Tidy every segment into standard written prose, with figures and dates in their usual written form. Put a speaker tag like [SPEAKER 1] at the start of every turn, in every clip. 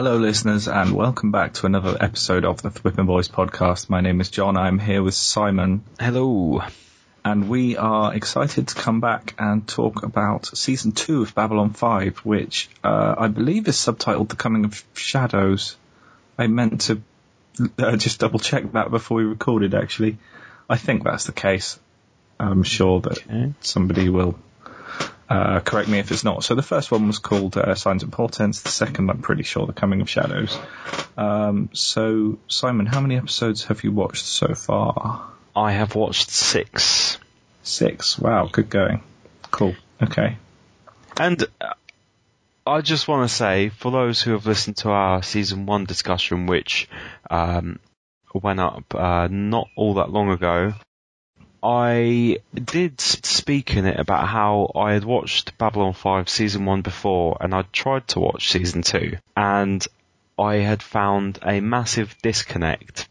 [SPEAKER 1] Hello, listeners, and welcome back to another episode of the Whipping Boys podcast. My name is John. I'm here with Simon.
[SPEAKER 2] Hello.
[SPEAKER 1] And we are excited to come back and talk about Season 2 of Babylon 5, which I believe is subtitled The Coming of Shadows. I meant to just double-check that before we recorded, actually. I think that's the case. I'm sure that somebody will correct me if it's not. So the first one was called Signs and Portents. The second, I'm pretty sure, The Coming of Shadows. So, Simon, how many episodes have you watched so far?
[SPEAKER 2] I have watched 6.
[SPEAKER 1] 6? Wow, good going. Cool. Okay.
[SPEAKER 2] And I just want to say, for those who have listened to our Season 1 discussion, which went up not all that long ago, I did speak in it about how I had watched Babylon 5 Season 1 before, and I'd tried to watch Season 2, and I had found a massive disconnect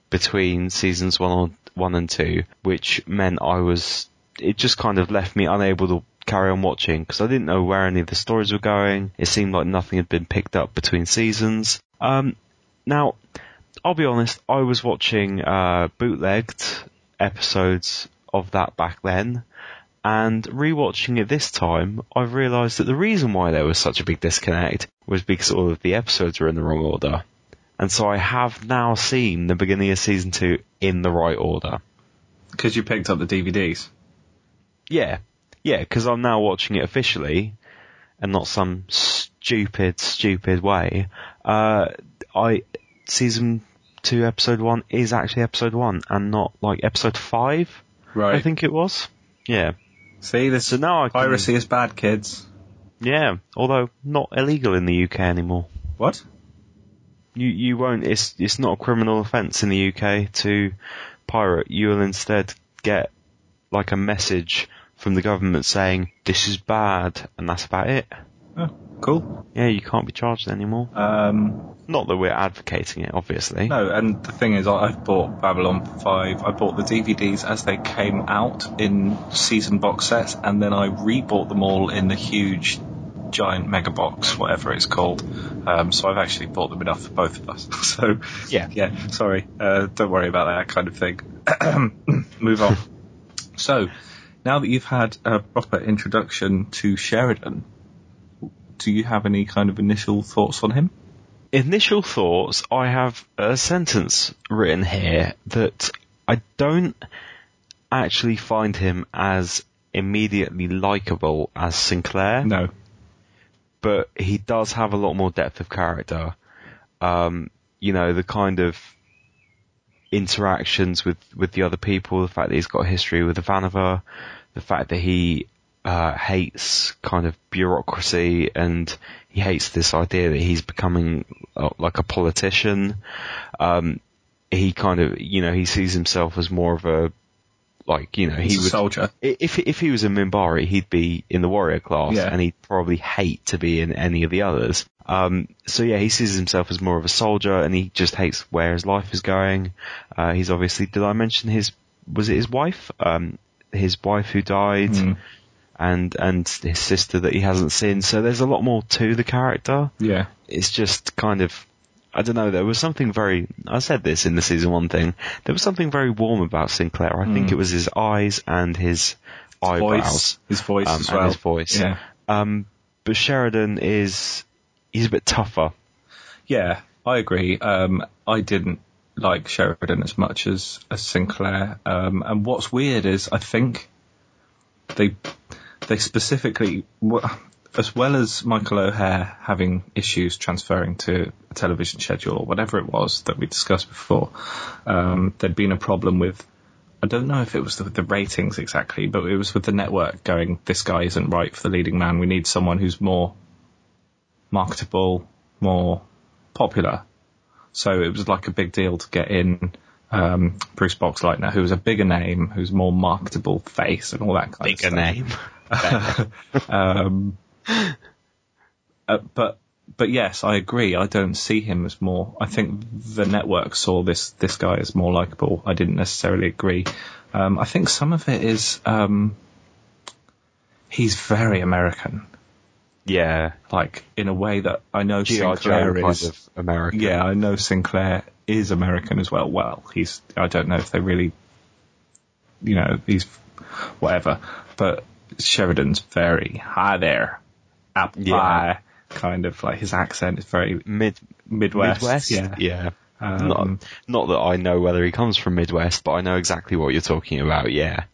[SPEAKER 2] between Seasons 1 and 2, which meant it just kind of left me unable to carry on watching, because I didn't know where any of the stories were going. It seemed like nothing had been picked up between seasons. Now, I'll be honest, I was watching bootlegged episodes of that back then, and rewatching it this time, I've realised that the reason why there was such a big disconnect was because all of the episodes were in the wrong order. And so I have now seen the beginning of Season 2 in the right order.
[SPEAKER 1] Because you picked up the DVDs?
[SPEAKER 2] Yeah, because I'm now watching it officially, and not some stupid way. Season 2 episode 1 is actually episode 1 and not like episode 5.
[SPEAKER 1] Right.
[SPEAKER 2] I think it was. Yeah.
[SPEAKER 1] See,
[SPEAKER 2] so now
[SPEAKER 1] piracy is bad, kids.
[SPEAKER 2] Yeah, although not illegal in the UK anymore.
[SPEAKER 1] What?
[SPEAKER 2] You won't, it's not a criminal offence in the UK to pirate. You will instead get like a message from the government saying this is bad, and that's about it.
[SPEAKER 1] Oh, cool.
[SPEAKER 2] Yeah, you can't be charged anymore. Not that we're advocating it, obviously.
[SPEAKER 1] No, and the thing is, I've bought Babylon 5. I bought the DVDs as they came out in season box sets, and then I rebought them all in the huge, giant mega box, whatever it's called. So I've actually bought them enough for both of us. So, yeah, sorry. Don't worry about that kind of thing. Move on. So, now that you've had a proper introduction to Sheridan, do you have any kind of initial thoughts on him?
[SPEAKER 2] Initial thoughts, I have a sentence written here that I don't actually find him as immediately likeable as Sinclair.
[SPEAKER 1] No.
[SPEAKER 2] But he does have a lot more depth of character. The kind of interactions with the other people, the fact that he's got a history with Ivanova, the fact that he hates kind of bureaucracy, and he hates this idea that he's becoming like a politician. He kind of, he sees himself as more of a, he would,
[SPEAKER 1] a soldier.
[SPEAKER 2] If he was a Minbari, he'd be in the warrior class, and he'd probably hate to be in any of the others. He sees himself as more of a soldier, and he just hates where his life is going. He's obviously, did I mention was it his wife? His wife who died, and his sister that he hasn't seen. So there's a lot more to the character. Yeah. It's just kind of, I don't know, there was something I said this in the Season 1 thing, there was something very warm about Sinclair. I think it was his eyes and his eyebrows.
[SPEAKER 1] His voice as well.
[SPEAKER 2] And his voice. Yeah. But Sheridan he's a bit tougher. Yeah,
[SPEAKER 1] I agree. I didn't like Sheridan as much as Sinclair. And what's weird is, I think they specifically, as well as Michael O'Hare having issues transferring to a television schedule or whatever it was that we discussed before, there'd been a problem with, I don't know if it was the ratings exactly, but it was with the network going, this guy isn't right for the leading man. We need someone who's more marketable, more popular. So it was like a big deal to get in Bruce Boxleitner, who was a bigger name, who's more marketable face and all that kind of stuff.
[SPEAKER 2] Bigger name.
[SPEAKER 1] But yes, I agree. I don't see him as more. I think the network saw this guy as more likable. I didn't necessarily agree. I think some of it is he's very American.
[SPEAKER 2] Yeah.
[SPEAKER 1] Like, in a way that I know
[SPEAKER 2] G.I. Joe
[SPEAKER 1] Sinclair
[SPEAKER 2] kind
[SPEAKER 1] is...
[SPEAKER 2] of American.
[SPEAKER 1] Yeah, I know Sinclair is American as well. Well, I don't know if they really, he's whatever. But Sheridan's very, hi there, apple pie, kind of like his accent is very Midwest.
[SPEAKER 2] Yeah. Not that I know whether he comes from Midwest, but I know exactly what you're talking about, yeah.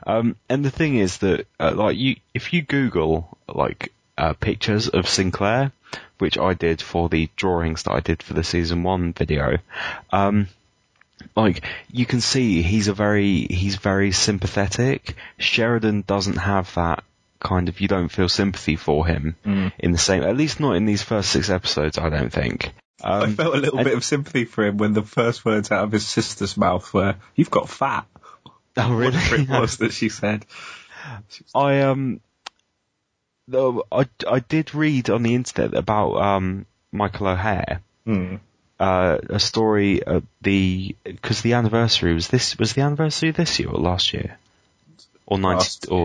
[SPEAKER 2] And the thing is that, if you Google, pictures of Sinclair, which I did for the drawings that I did for the season 1 video, you can see he's very sympathetic. Sheridan doesn't have that kind of, you don't feel sympathy for him in the same, at least not in these first 6 episodes, I don't think.
[SPEAKER 1] I felt a little bit of sympathy for him when the first words out of his sister's mouth were, "You've got fat."
[SPEAKER 2] Oh, really?
[SPEAKER 1] Whatever it was that she said.
[SPEAKER 2] I did read on the internet about Michael O'Hare, a story because the anniversary was the anniversary this year or last year, or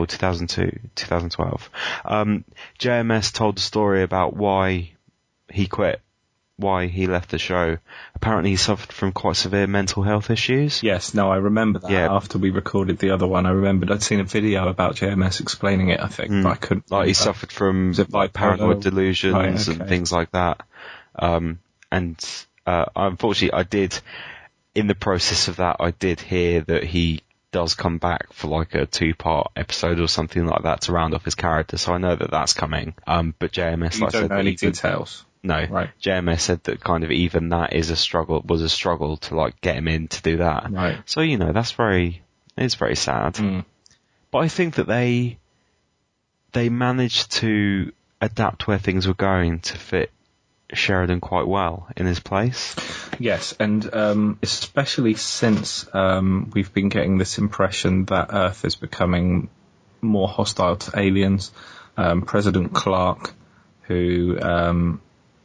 [SPEAKER 2] 2012. JMS told the story about why he quit, why he left the show. Apparently he suffered from quite severe mental health issues.
[SPEAKER 1] Yes, no, I remember that. Yeah. After we recorded the other one, I remembered I'd seen a video about JMS explaining it, I think, but I couldn't...
[SPEAKER 2] he suffered from paranoid delusions and things like that. Unfortunately, I did, in the process of that, I did hear that he does come back for a 2-part episode or something like that to round off his character, so I know that that's coming. But JMS,
[SPEAKER 1] you don't know any details?
[SPEAKER 2] No, right. JMS said that kind of even that was a struggle to get him in to do that.
[SPEAKER 1] Right.
[SPEAKER 2] So, it's very sad. But I think that they managed to adapt where things were going to fit Sheridan quite well in his place.
[SPEAKER 1] Yes, and especially since we've been getting this impression that Earth is becoming more hostile to aliens. President Clark, who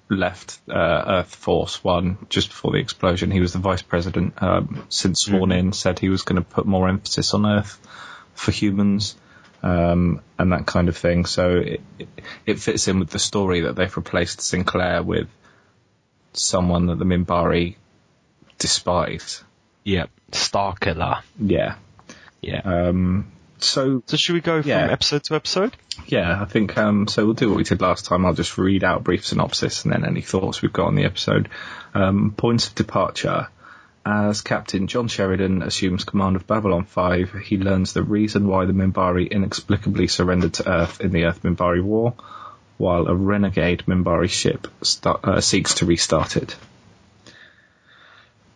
[SPEAKER 1] left Earth Force One just before the explosion. He was the vice president, since sworn in, said he was going to put more emphasis on Earth for humans, and that kind of thing. So it fits in with the story that they've replaced Sinclair with someone that the Minbari despise.
[SPEAKER 2] Yeah, Starkiller.
[SPEAKER 1] Yeah. So
[SPEAKER 2] should we go from episode to episode?
[SPEAKER 1] Yeah, I think so. We'll do what we did last time. I'll just read out a brief synopsis and then any thoughts we've got on the episode. Points of departure. As Captain John Sheridan assumes command of Babylon 5, he learns the reason why the Minbari inexplicably surrendered to Earth in the Earth-Minbari War, while a renegade Minbari ship seeks to restart it.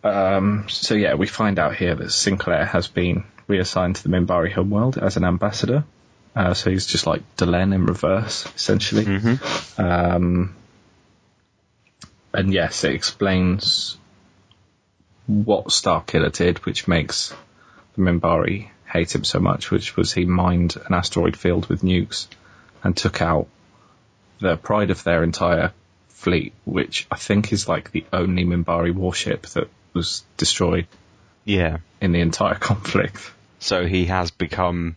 [SPEAKER 1] We find out here that Sinclair has been reassigned to the Minbari homeworld as an ambassador. So he's just like Delenn in reverse, essentially. And yes, it explains what Starkiller did, which makes the Minbari hate him so much, which was he mined an asteroid field with nukes and took out the pride of their entire fleet, which I think is the only Minbari warship that was destroyed in the entire conflict.
[SPEAKER 2] So he has become,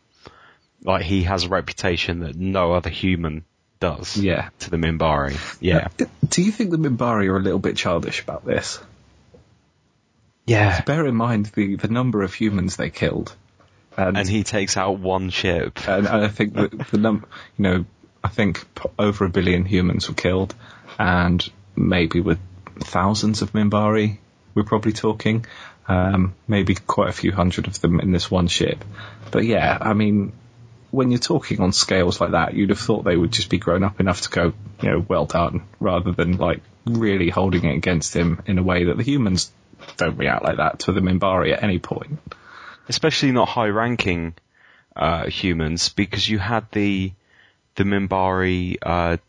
[SPEAKER 2] he has a reputation that no other human does to the Minbari. Yeah.
[SPEAKER 1] Do you think the Minbari are a little bit childish about this?
[SPEAKER 2] Yeah.
[SPEAKER 1] Bear in mind the number of humans they killed.
[SPEAKER 2] And he takes out one ship.
[SPEAKER 1] And I think that the number, I think over 1 billion humans were killed, and maybe with thousands of Minbari, we're probably talking. Maybe quite a few hundred of them in this one ship. But yeah, I mean, when you're talking on scales like that, you'd have thought they would just be grown up enough to go, well done, rather than really holding it against him in a way that the humans don't react like that to the Minbari at any point.
[SPEAKER 2] Especially not high-ranking humans, because you had the Minbari. I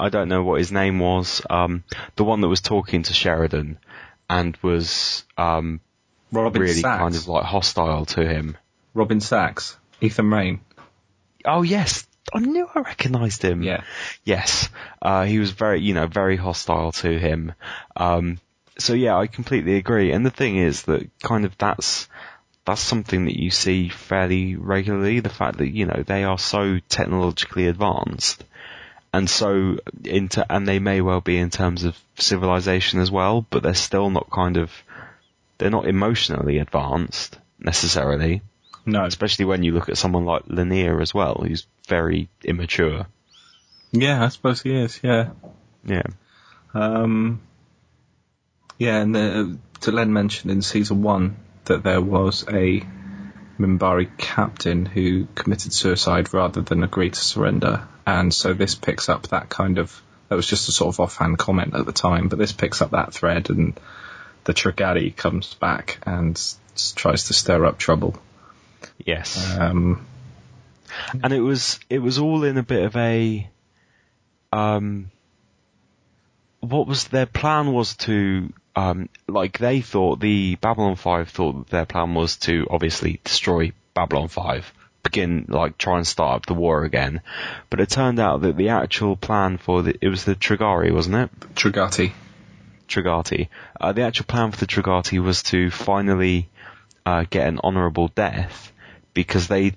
[SPEAKER 2] don't know what his name was. The one that was talking to Sheridan and was really
[SPEAKER 1] Sachs.
[SPEAKER 2] kind of hostile to him.
[SPEAKER 1] Robin Sachs, Ethan Rain.
[SPEAKER 2] Oh yes, I knew I recognised him.
[SPEAKER 1] Yeah.
[SPEAKER 2] Yes, he was very hostile to him. So yeah, I completely agree. And the thing is that kind of that's something that you see fairly regularly. The fact that they are so technologically advanced and so and they may well be in terms of civilization as well, but they're still not they're not emotionally advanced necessarily.
[SPEAKER 1] No.
[SPEAKER 2] Especially when you look at someone like Lanier as well, who's very immature.
[SPEAKER 1] Yeah, I suppose he is, yeah.
[SPEAKER 2] Yeah.
[SPEAKER 1] Yeah, and Delenn mentioned in season 1 that there was a Minbari captain who committed suicide rather than agree to surrender, and so this picks up that was just a sort of offhand comment at the time, but this picks up that thread, and the Trigati comes back and tries to stir up trouble.
[SPEAKER 2] Yes. And it was all in a bit of a what was their plan was to they thought, the Babylon 5 thought that their plan was to obviously destroy Babylon 5, begin try and start up the war again, but it turned out that the actual plan it was the Trigari, wasn't it?
[SPEAKER 1] Trigati.
[SPEAKER 2] The actual plan for the Trigati was to finally get an honourable death, because had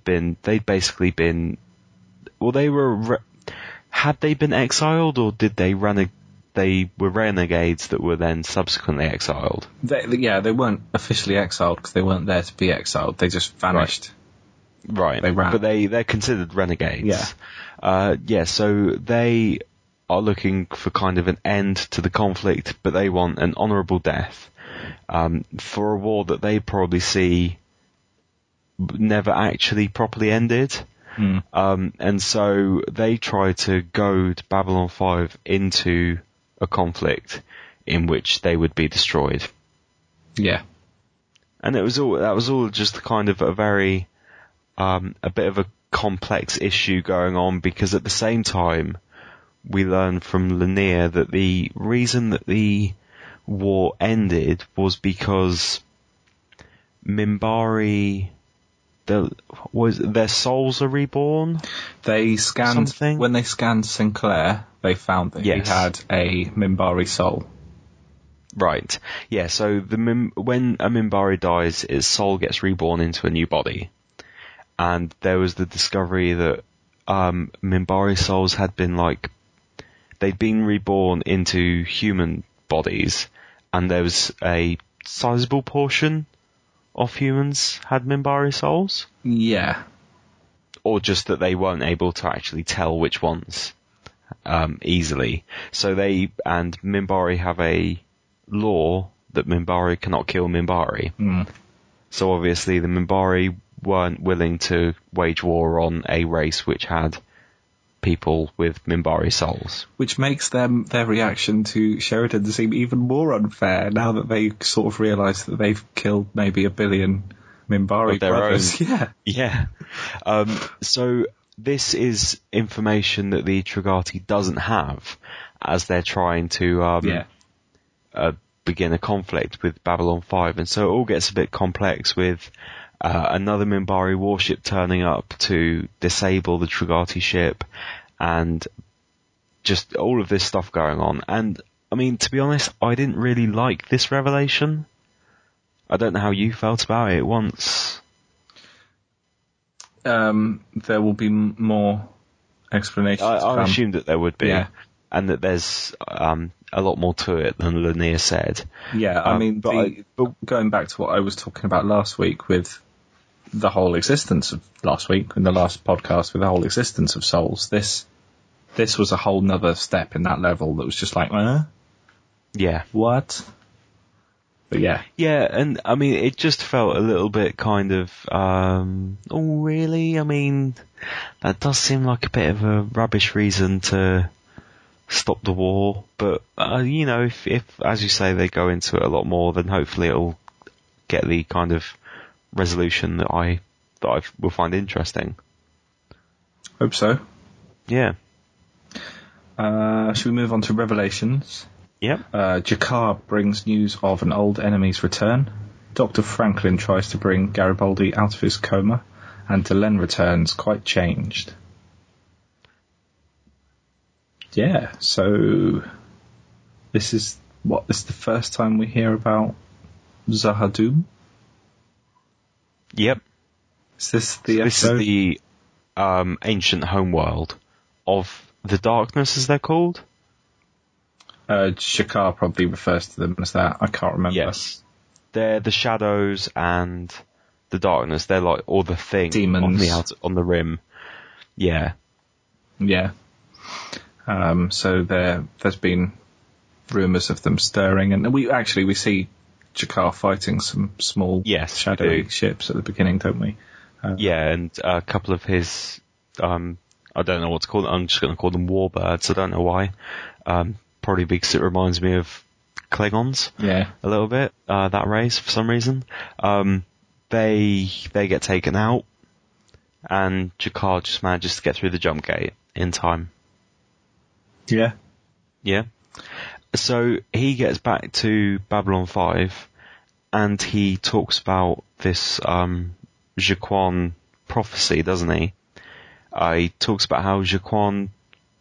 [SPEAKER 2] they been exiled, or did they they were renegades that were then subsequently exiled?
[SPEAKER 1] They weren't officially exiled because they weren't there to be exiled. They just vanished.
[SPEAKER 2] Right.
[SPEAKER 1] They ran.
[SPEAKER 2] But they're considered renegades.
[SPEAKER 1] Yeah.
[SPEAKER 2] So they are looking for kind of an end to the conflict, but they want an honourable death for a war that they probably see never actually properly ended. And so they try to goad Babylon 5 into a conflict in which they would be destroyed.
[SPEAKER 1] Yeah.
[SPEAKER 2] And that was all just kind of a very, a bit of a complex issue going on, because at the same time, we learn from Lanier that the reason that the war ended was because Minbari, their souls are reborn?
[SPEAKER 1] They scanned
[SPEAKER 2] something?
[SPEAKER 1] When they scanned Sinclair, they found that he had a Minbari soul.
[SPEAKER 2] Right. Yeah, so when a Minbari dies, his soul gets reborn into a new body. And there was the discovery that Minbari souls had been they'd been reborn into human bodies, and there was a sizable portion of humans had Minbari souls?
[SPEAKER 1] Yeah.
[SPEAKER 2] Or just that they weren't able to actually tell which ones easily. So Minbari have a law that Minbari cannot kill Minbari. So obviously the Minbari weren't willing to wage war on a race which had people with Minbari souls. Which
[SPEAKER 1] makes their reaction to Sheridan seem even more unfair now that they sort of realise that they've killed maybe 1 billion Minbari brothers.
[SPEAKER 2] Own. Yeah. So this is information that the Trigati doesn't have as they're trying to begin a conflict with Babylon 5. And so it all gets a bit complex with another Minbari warship turning up to disable the Trigati ship, and just all of this stuff going on. And, I mean, to be honest, I didn't really like this revelation. I don't know how you felt about it once.
[SPEAKER 1] There will be more explanations.
[SPEAKER 2] I assumed that there would be.
[SPEAKER 1] Yeah.
[SPEAKER 2] And that there's a lot more to it than Lanier said.
[SPEAKER 1] Yeah, I mean, but going back to what I was talking about last week with the whole existence of last week, in the last podcast with the whole existence of souls, this was a whole nother step in that level that was just like,
[SPEAKER 2] yeah,
[SPEAKER 1] what? But yeah.
[SPEAKER 2] Yeah, and I mean, it just felt a little bit kind of, oh really? I mean, that does seem like a bit of a rubbish reason to stop the war, but if as you say, they go into it a lot more, then hopefully it'll get the kind of resolution that I will find interesting.
[SPEAKER 1] Hope so.
[SPEAKER 2] Yeah.
[SPEAKER 1] Should we move on to Revelations?
[SPEAKER 2] Yep.
[SPEAKER 1] Jakar brings news of an old enemy's return. Dr. Franklin tries to bring Garibaldi out of his coma, and Delenn returns quite changed. Yeah, so this is the first time we hear about Zahadum?
[SPEAKER 2] Yep.
[SPEAKER 1] Is this the episode?
[SPEAKER 2] This is the ancient homeworld of the Darkness, as they're called.
[SPEAKER 1] Shakar probably refers to them as that. I can't remember.
[SPEAKER 2] Yes. They're the Shadows and the Darkness. They're like, or the Thing.
[SPEAKER 1] Demons.
[SPEAKER 2] On the rim. Yeah.
[SPEAKER 1] Yeah. So there's been rumours of them stirring, and we see Shakar fighting some small shadowy ships at the beginning, don't we?
[SPEAKER 2] And a couple of his, I don't know what to call them. I'm just going to call them warbirds. I don't know why. Probably because it reminds me of Klingons.
[SPEAKER 1] Yeah.
[SPEAKER 2] A little bit. That race for some reason. They get taken out, and Jakar just manages to get through the jump gate in time.
[SPEAKER 1] Yeah.
[SPEAKER 2] Yeah. So he gets back to Babylon 5, and he talks about this Jaquan prophecy, doesn't he? He talks about how Jaquan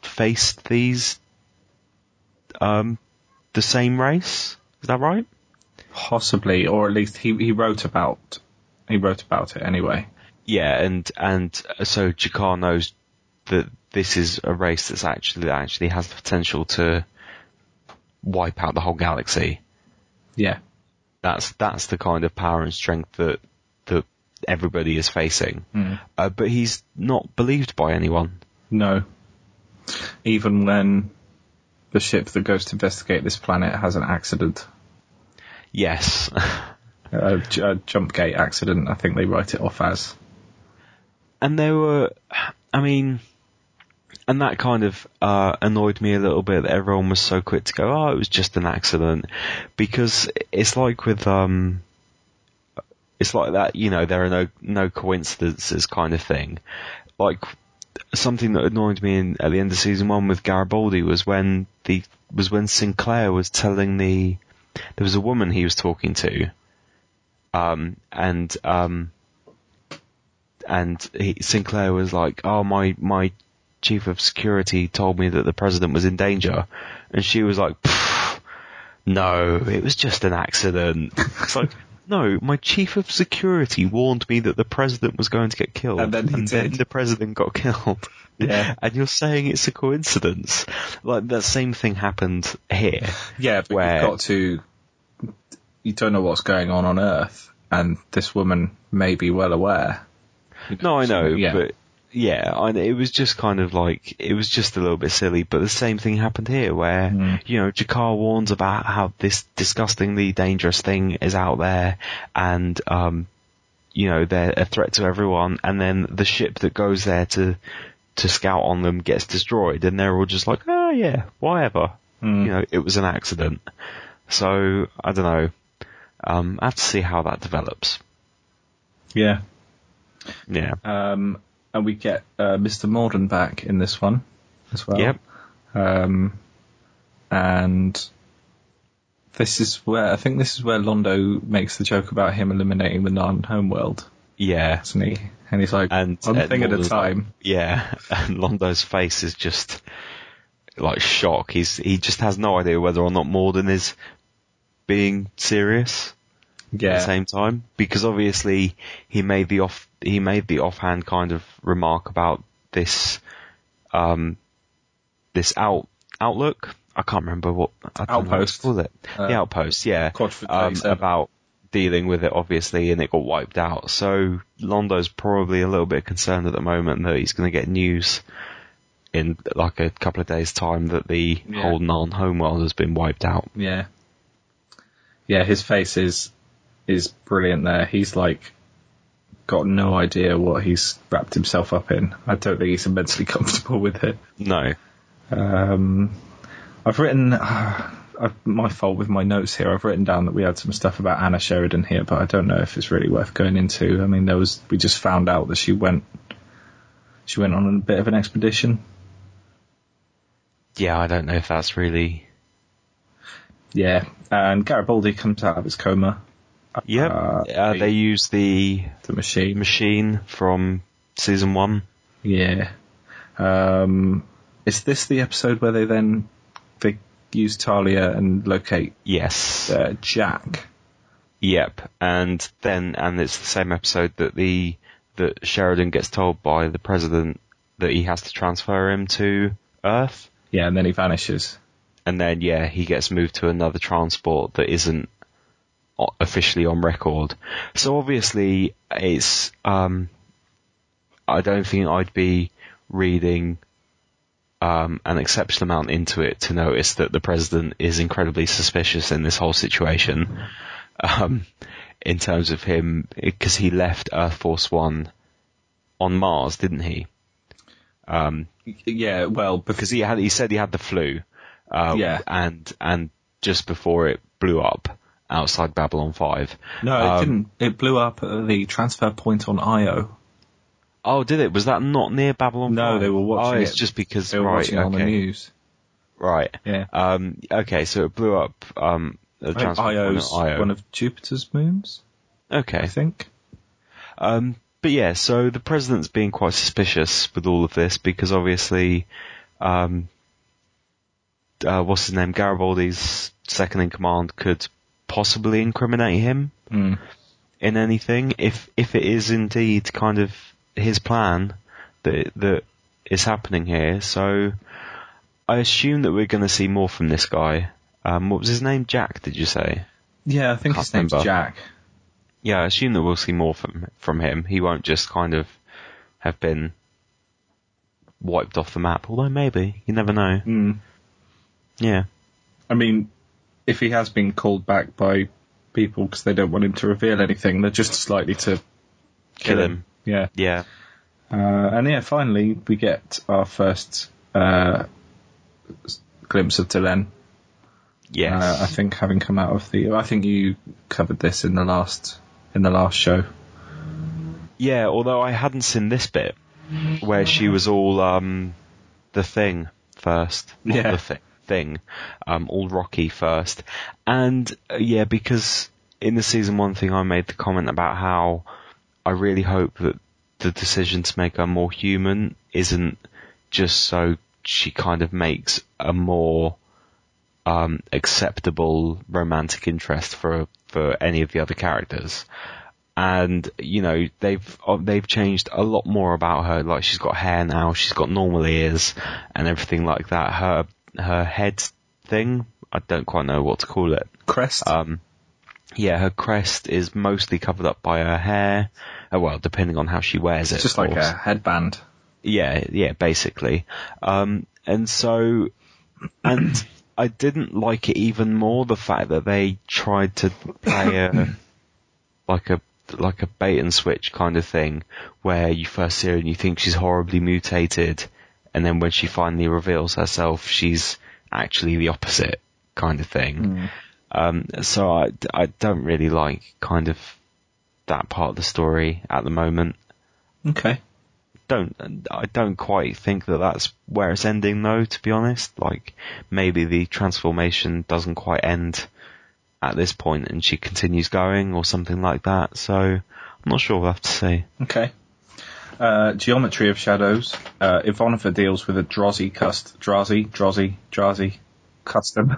[SPEAKER 2] faced these the same race. Is that right?
[SPEAKER 1] Possibly, or at least he wrote about it anyway.
[SPEAKER 2] Yeah, and so Jakar knows that this is a race that actually has the potential to wipe out the whole galaxy.
[SPEAKER 1] Yeah.
[SPEAKER 2] That's the kind of power and strength that everybody is facing. But he's not believed by anyone.
[SPEAKER 1] No. Even when the ship that goes to investigate this planet has an accident.
[SPEAKER 2] Yes.
[SPEAKER 1] A jump gate accident, I think they write it off as.
[SPEAKER 2] And and that kind of annoyed me a little bit that everyone was so quick to go, it was just an accident. Because it's like with, it's like that, there are no coincidences kind of thing. Like, something that annoyed me at the end of season 1 with Garibaldi was when Sinclair was telling there was a woman he was talking to, Sinclair was like, my chief of security told me that the president was in danger, and she was like, no, it was just an accident. It's like, no, my chief of security warned me that the president was going to get killed, and then the president got killed.
[SPEAKER 1] Yeah.
[SPEAKER 2] And you're saying it's a coincidence. Like, that same thing happened here.
[SPEAKER 1] Yeah, but you don't know what's going on Earth, and this woman may be well aware.
[SPEAKER 2] No, I know, but it was just kind of like, it was just a little bit silly, but the same thing happened here where, Jakar warns about how this disgustingly dangerous thing is out there, and, they're a threat to everyone, and then the ship that goes there to scout on them gets destroyed, and they're all just like, whatever. It was an accident. So, I don't know. I have to see how that develops.
[SPEAKER 1] Yeah.
[SPEAKER 2] Yeah.
[SPEAKER 1] And we get Mr. Morden back in this one as well.
[SPEAKER 2] Yep.
[SPEAKER 1] And this is where Londo makes the joke about him eliminating the non-homeworld.
[SPEAKER 2] Yeah.
[SPEAKER 1] Isn't he? And he's like, one thing at a time.
[SPEAKER 2] Yeah. And Londo's face is just like shock. He just has no idea whether or not Morden is being serious.
[SPEAKER 1] Yeah.
[SPEAKER 2] At the same time, because obviously he made the offhand kind of remark about this outlook. I can't remember what
[SPEAKER 1] outpost.
[SPEAKER 2] What it? The outpost, yeah. About dealing with it, obviously, and it got wiped out. So Londo's probably a little bit concerned at the moment that he's going to get news in like a couple of days' time that the whole non-homeworld has been wiped out.
[SPEAKER 1] Yeah. Yeah, his face is brilliant there. He's like got no idea what he's wrapped himself up in. I don't think he's immensely comfortable with it.
[SPEAKER 2] No.
[SPEAKER 1] I've written, my fault with my notes here, I've written down that we had some stuff about Anna Sheridan here, but I don't know if it's really worth going into. I mean, we just found out that she went on a bit of an expedition.
[SPEAKER 2] Yeah, I don't know if that's really...
[SPEAKER 1] Yeah, and Garibaldi comes out of his coma.
[SPEAKER 2] Yep, they use the machine from season 1.
[SPEAKER 1] Yeah. Is this the episode where they use Talia and locate Jack?
[SPEAKER 2] Yep, and it's the same episode that Sheridan gets told by the president that he has to transfer him to Earth.
[SPEAKER 1] Yeah, and then he vanishes.
[SPEAKER 2] And then, he gets moved to another transport that isn't officially on record. So obviously, it's, I don't think I'd be reading an exceptional amount into it to notice that the president is incredibly suspicious in this whole situation, in terms of him, because he left Earth Force One on Mars, didn't he?
[SPEAKER 1] Yeah, well,
[SPEAKER 2] because he said he had the flu, and just before it blew up outside Babylon 5.
[SPEAKER 1] No, it didn't. It blew up at the transfer point on Io.
[SPEAKER 2] Oh, did it? Was that not near Babylon 5?
[SPEAKER 1] No, they were watching it.
[SPEAKER 2] It's just because
[SPEAKER 1] they were watching it on the news.
[SPEAKER 2] Right.
[SPEAKER 1] Yeah.
[SPEAKER 2] Okay, so it blew up the transfer point
[SPEAKER 1] Io's
[SPEAKER 2] on Io.
[SPEAKER 1] one of Jupiter's moons.
[SPEAKER 2] Okay.
[SPEAKER 1] I think.
[SPEAKER 2] But yeah, so the president's being quite suspicious with all of this because obviously, what's his name? Garibaldi's second in command could possibly incriminate him in anything if it is indeed kind of his plan that is happening here. So I assume that we're going to see more from this guy. What was his name? Jack, did you say?
[SPEAKER 1] Yeah, I think his name's Jack.
[SPEAKER 2] Yeah, I assume that we'll see more from him. He won't just kind of have been wiped off the map, although maybe. You never know. Yeah.
[SPEAKER 1] I mean, if he has been called back by people because they don't want him to reveal anything, they're just likely to kill him. Yeah.
[SPEAKER 2] Yeah.
[SPEAKER 1] And finally we get our first glimpse of Delenn.
[SPEAKER 2] Yes.
[SPEAKER 1] I think having come out of I think you covered this in the last show.
[SPEAKER 2] Yeah, although I hadn't seen this bit where she was all the thing first.
[SPEAKER 1] Yeah.
[SPEAKER 2] The thing. All rocky first. And because in the season 1 thing I made the comment about how I really hope that the decision to make her more human isn't just so she kind of makes a more acceptable romantic interest for any of the other characters. And they've changed a lot more about her. Like, she's got hair now, she's got normal ears and everything like that. Her head thing, I don't quite know what to call it.
[SPEAKER 1] Crest.
[SPEAKER 2] Her crest is mostly covered up by her hair. Well, depending on how she wears it.
[SPEAKER 1] It's just like a headband.
[SPEAKER 2] Yeah, basically. And I didn't like it even more, the fact that they tried to play like a bait and switch kind of thing, where you first see her and you think she's horribly mutated, and then when she finally reveals herself, she's actually the opposite kind of thing. So I don't really like kind of that part of the story at the moment.
[SPEAKER 1] Okay.
[SPEAKER 2] I don't quite think that that's where it's ending though, to be honest. Like, maybe the transformation doesn't quite end at this point and she continues going or something like that. So I'm not sure, we'll have to see.
[SPEAKER 1] Okay. Geometry of Shadows. Ivanova deals with a Drazi custom,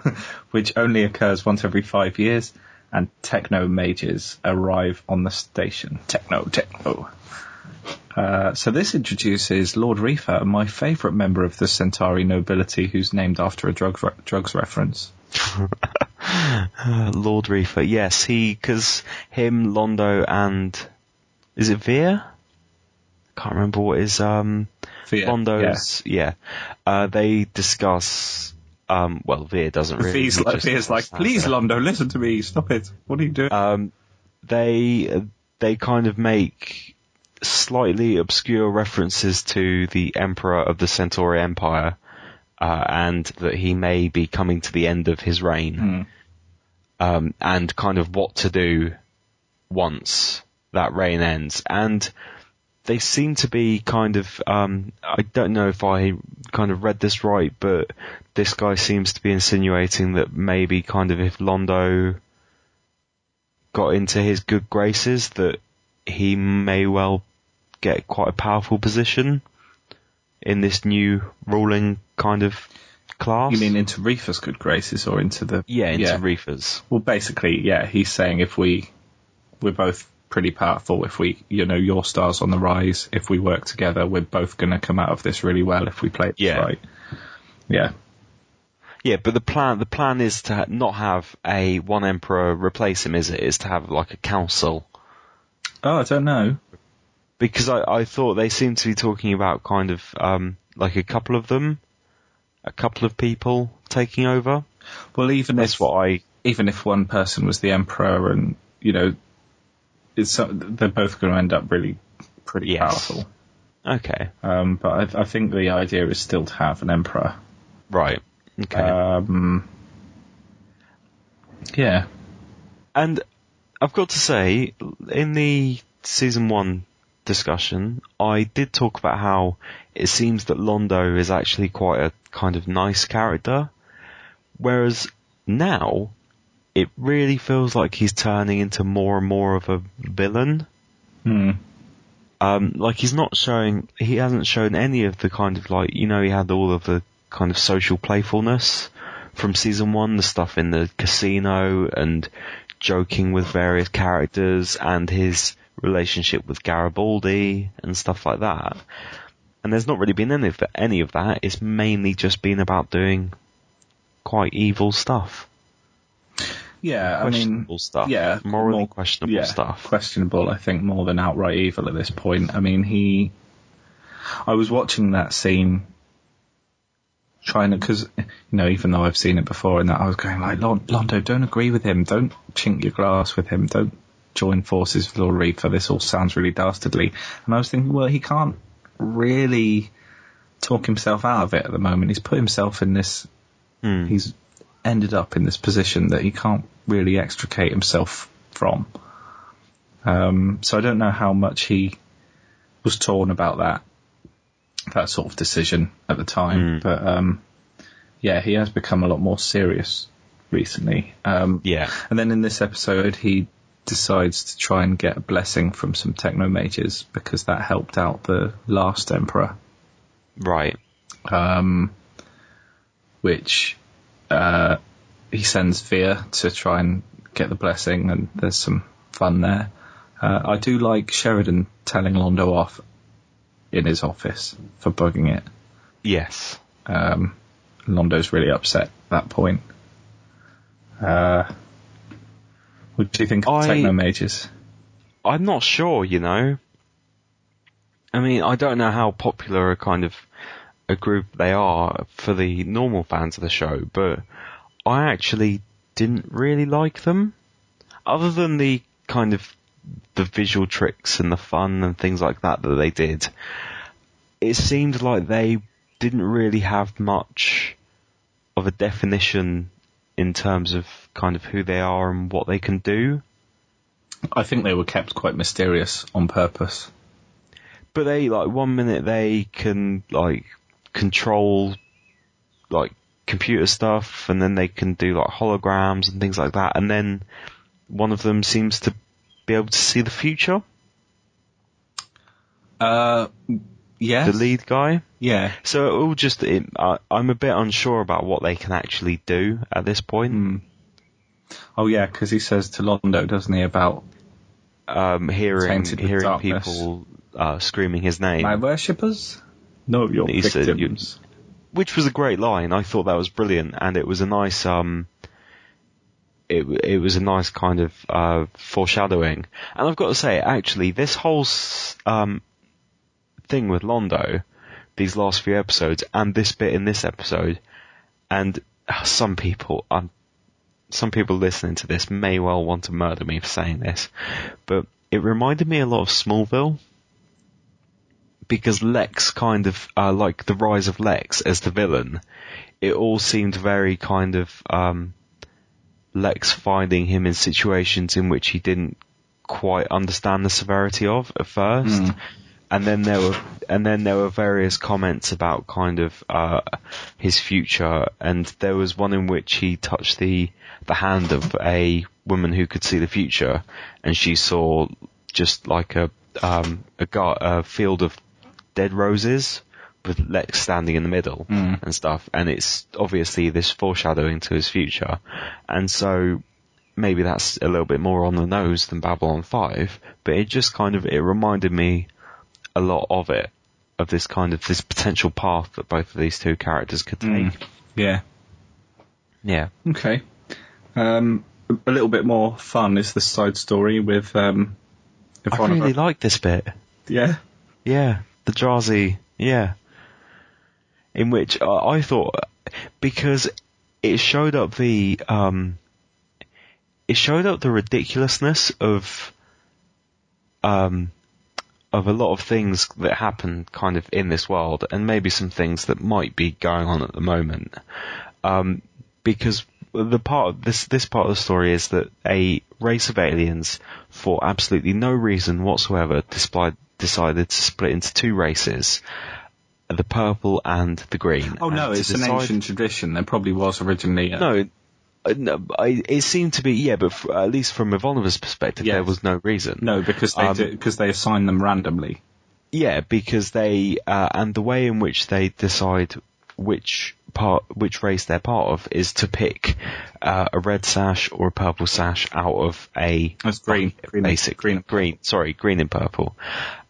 [SPEAKER 1] which only occurs once every 5 years, and techno mages arrive on the station. Techno. So this introduces Lord Reefer, my favourite member of the Centauri nobility, who's named after a drugs reference.
[SPEAKER 2] Lord Reefer, yes, because him, Londo, and is it Veer? Can't remember what is
[SPEAKER 1] Veer,
[SPEAKER 2] Londo's. Yeah, they discuss. Well, Veer doesn't really.
[SPEAKER 1] Veer's like, please, Londo, listen to me. Stop it. What are you doing?
[SPEAKER 2] They kind of make slightly obscure references to the Emperor of the Centauri Empire, and that he may be coming to the end of his reign, and kind of what to do once that reign ends. And they seem to be kind of, I don't know if I kind of read this right, but this guy seems to be insinuating that maybe kind of if Londo got into his good graces, that he may well get quite a powerful position in this new ruling kind of class.
[SPEAKER 1] You mean into Reefer's good graces or into the...
[SPEAKER 2] Yeah, into Reefer's.
[SPEAKER 1] Well, basically, he's saying if we're both pretty powerful, if your star's on the rise, if we work together, we're both going to come out of this really well if we play it right. Yeah.
[SPEAKER 2] Yeah, but the plan is to not have one emperor replace him, is it? Is to have like a council.
[SPEAKER 1] Oh, I don't know.
[SPEAKER 2] Because I thought they seemed to be talking about kind of like a couple of people taking over.
[SPEAKER 1] Well, even
[SPEAKER 2] if
[SPEAKER 1] one person was the emperor, and they're both going to end up really pretty powerful.
[SPEAKER 2] Okay.
[SPEAKER 1] But I think the idea is still to have an emperor.
[SPEAKER 2] Right. Okay.
[SPEAKER 1] Yeah.
[SPEAKER 2] And I've got to say, in the season 1 discussion, I did talk about how it seems that Londo is actually quite a kind of nice character, whereas now it really feels like he's turning into more and more of a villain. Like he hasn't shown any of the kind of like, he had all of the kind of social playfulness from season 1, the stuff in the casino and joking with various characters and his relationship with Garibaldi and stuff like that. And there's not really been any of that. It's mainly just been about doing quite evil stuff.
[SPEAKER 1] Yeah,
[SPEAKER 2] questionable stuff.
[SPEAKER 1] Yeah,
[SPEAKER 2] morally questionable stuff.
[SPEAKER 1] Questionable, I think, more than outright evil at this point. I mean, I was watching that scene, trying to, because even though I've seen it before, and that I was going like, Londo, don't agree with him, don't chink your glass with him, don't join forces with Lord Reaper. This all sounds really dastardly. And I was thinking, well, he can't really talk himself out of it at the moment. He's put himself in this. He's ended up in this position that he can't really extricate himself from. So I don't know how much he was torn about that sort of decision at the time. But he has become a lot more serious recently. And then in this episode, he decides to try and get a blessing from some techno mages because that helped out the last emperor.
[SPEAKER 2] Right.
[SPEAKER 1] Which he sends Veer to try and get the blessing, and there's some fun there. I do like Sheridan telling Londo off in his office for bugging it.
[SPEAKER 2] Yes.
[SPEAKER 1] Londo's really upset at that point. What do you think of the techno mages?
[SPEAKER 2] I'm not sure, I mean, I don't know how popular a group they are for the normal fans of the show, but I actually didn't really like them. Other than the kind of the visual tricks and the fun and things like that they did, it seemed like they didn't really have much of a definition in terms of kind of who they are and what they can do.
[SPEAKER 1] I think they were kept quite mysterious on purpose.
[SPEAKER 2] But they, like, one minute they can, like, control, like, computer stuff, and then they can do, like, holograms and things like that, and then one of them seems to be able to see the future.
[SPEAKER 1] Yes.
[SPEAKER 2] The lead guy?
[SPEAKER 1] Yeah.
[SPEAKER 2] So it all just, I'm a bit unsure about what they can actually do at this point.
[SPEAKER 1] Oh yeah, because he says to Londo, doesn't he, about
[SPEAKER 2] hearing people screaming his name.
[SPEAKER 1] My worshippers? No, your victims.
[SPEAKER 2] Which was a great line. I thought that was brilliant, and it was a nice it was a nice kind of foreshadowing. And I've got to say, actually, this whole thing with Londo, these last few episodes, and this bit in this episode, and some people listening to this may well want to murder me for saying this, but it reminded me a lot of Smallville, because Lex kind of, like the rise of Lex as the villain, it all seemed very kind of Lex finding him in situations in which he didn't quite understand the severity of at first. And then there were various comments about kind of his future, and there was one in which he touched the hand of a woman who could see the future, and she saw just like a field of dead roses with Lex standing in the middle and stuff, and it's obviously this foreshadowing to his future, and so maybe that's a little bit more on the nose than Babylon 5, but it just kind of, it reminded me a lot of it. this potential path that both of these two characters could take.
[SPEAKER 1] Yeah.
[SPEAKER 2] Yeah.
[SPEAKER 1] Okay. A little bit more fun is the side story with Ivanova.
[SPEAKER 2] I really like this bit.
[SPEAKER 1] Yeah?
[SPEAKER 2] Yeah. The Drazi, yeah. In which I thought, because it showed up the ridiculousness of a lot of things that happen kind of in this world, and maybe some things that might be going on at the moment. Because this part of the story is that a race of aliens, for absolutely no reason whatsoever, decided to split into two races, the purple and the green.
[SPEAKER 1] Oh no, it's an ancient tradition. There probably was originally.
[SPEAKER 2] No, it seemed to be, yeah, but at least from Ivanova's perspective, there was no reason.
[SPEAKER 1] No, because they assign them randomly.
[SPEAKER 2] Yeah, because they and the way in which they decide which race they're part of is to pick a red sash or a purple sash out of a
[SPEAKER 1] green
[SPEAKER 2] and purple.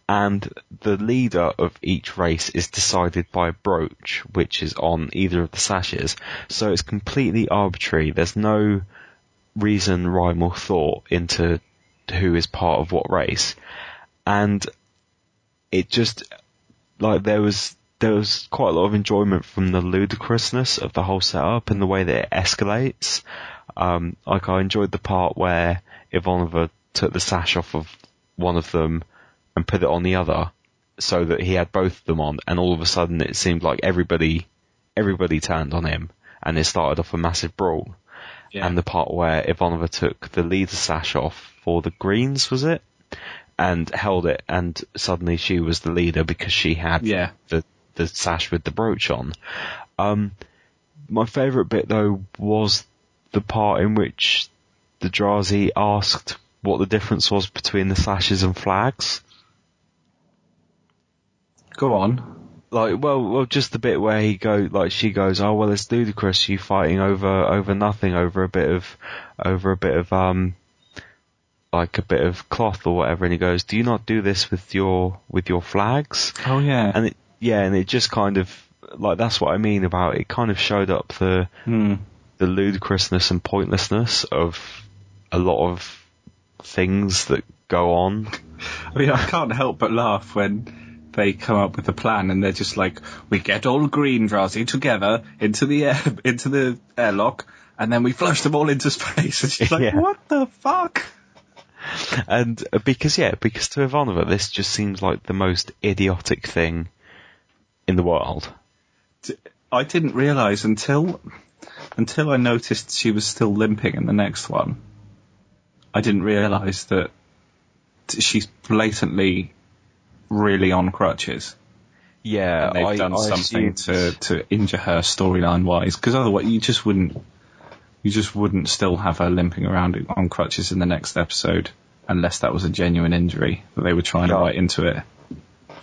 [SPEAKER 2] And the leader of each race is decided by a brooch, which is on either of the sashes. So it's completely arbitrary. There's no reason, rhyme or thought into who is part of what race. And it just, like, there was quite a lot of enjoyment from the ludicrousness of the whole setup and the way that it escalates. Like, I enjoyed the part where Ivanova took the sash off of one of them and put it on the other, so that he had both of them on, and all of a sudden it seemed like everybody turned on him, and it started off a massive brawl. Yeah. And the part where Ivanova took the leader sash off for the Greens, was it? And held it, and suddenly she was the leader because she had the sash with the brooch on. My favourite bit, though, was the part in which the Drazi asked what the difference was between the sashes and flags.
[SPEAKER 1] Go on.
[SPEAKER 2] Like, well, just the bit where she goes, oh, well, it's ludicrous, you fighting over nothing, over a bit of like a bit of cloth or whatever, and he goes, do you not do this with your flags?
[SPEAKER 1] Oh yeah.
[SPEAKER 2] And it just kind of, like, that's what I mean about it kind of showed up the ludicrousness and pointlessness of a lot of things that go on.
[SPEAKER 1] I mean, I can't help but laugh when they come up with a plan and they're just like, we get all green Drazi together into the airlock, and then we flush them all into space. And she's like, what the fuck?
[SPEAKER 2] And because to Ivanova, this just seems like the most idiotic thing in the world.
[SPEAKER 1] I didn't realise until I noticed she was still limping in the next one. I didn't realise that she's blatantly really on crutches.
[SPEAKER 2] Yeah,
[SPEAKER 1] and they've done something to injure her storyline wise, because otherwise you just wouldn't still have her limping around on crutches in the next episode, unless that was a genuine injury that they were trying to write into it.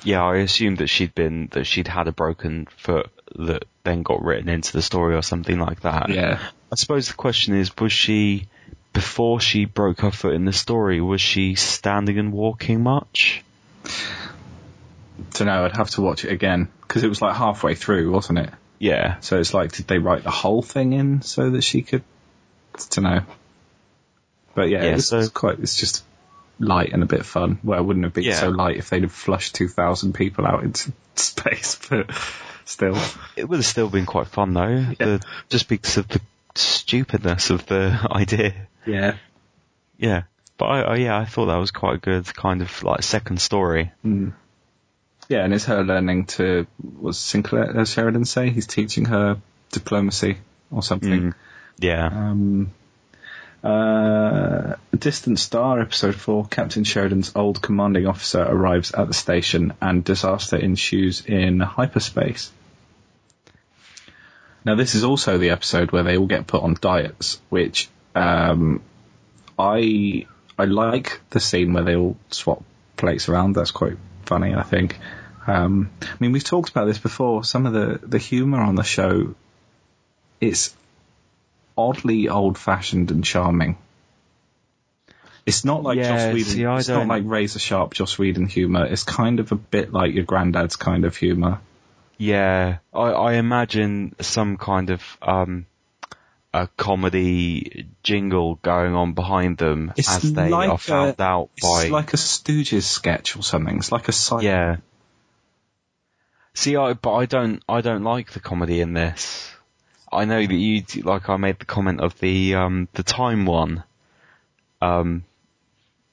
[SPEAKER 2] Yeah, I assumed that she'd had a broken foot that then got written into the story or something like that.
[SPEAKER 1] Yeah.
[SPEAKER 2] I suppose the question is, was she, before she broke her foot in the story, was she standing and walking much?
[SPEAKER 1] Don't know, I'd have to watch it again, because it was like halfway through, wasn't it?
[SPEAKER 2] Yeah.
[SPEAKER 1] So it's like, did they write the whole thing in so that she could, don't know. But it's just light and a bit fun. Well, it wouldn't have been so light if they'd have flushed 2,000 people out into space, but still. It
[SPEAKER 2] would have still been quite fun though, just because of the stupidness of the idea.
[SPEAKER 1] Yeah.
[SPEAKER 2] Yeah. But I thought that was quite a good kind of like second story.
[SPEAKER 1] Mm. Yeah, and it's her learning to, was Sinclair, Sheridan say? He's teaching her diplomacy or something.
[SPEAKER 2] Yeah.
[SPEAKER 1] Distant Star, episode 4, Captain Sheridan's old commanding officer arrives at the station and disaster ensues in hyperspace. Now, this is also the episode where they all get put on diets, which I like the scene where they all swap plates around. That's quite funny, I think. I mean, we've talked about this before. Some of the humour on the show, it's oddly old-fashioned and charming. It's not like
[SPEAKER 2] Yeah,
[SPEAKER 1] Joss Whedon.
[SPEAKER 2] see, I
[SPEAKER 1] It's not
[SPEAKER 2] don't-
[SPEAKER 1] like razor sharp Joss Whedon humour. It's kind of a bit like your granddad's kind of humour.
[SPEAKER 2] Yeah, I imagine some kind of a comedy jingle going on behind them
[SPEAKER 1] It's
[SPEAKER 2] as they
[SPEAKER 1] like
[SPEAKER 2] are found out by.
[SPEAKER 1] It's like a Stooges sketch or something. It's like a side.
[SPEAKER 2] Yeah. See, but I don't like the comedy in this. I know that I made the comment of the time one,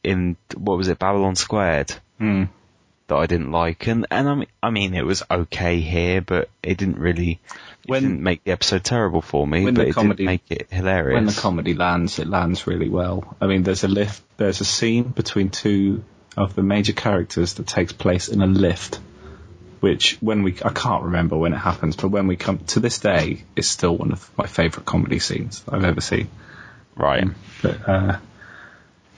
[SPEAKER 2] in, what was it, Babylon Squared,
[SPEAKER 1] Mm.
[SPEAKER 2] that I didn't like, and I mean, it was okay here, but it didn't make the episode terrible for me, but it didn't make it hilarious.
[SPEAKER 1] When the comedy lands, it lands really well. I mean, there's a scene between two of the major characters that takes place in a lift, which I can't remember when it happens, but when we come to this day, it's still one of my favourite comedy scenes I've ever seen.
[SPEAKER 2] Right.
[SPEAKER 1] But,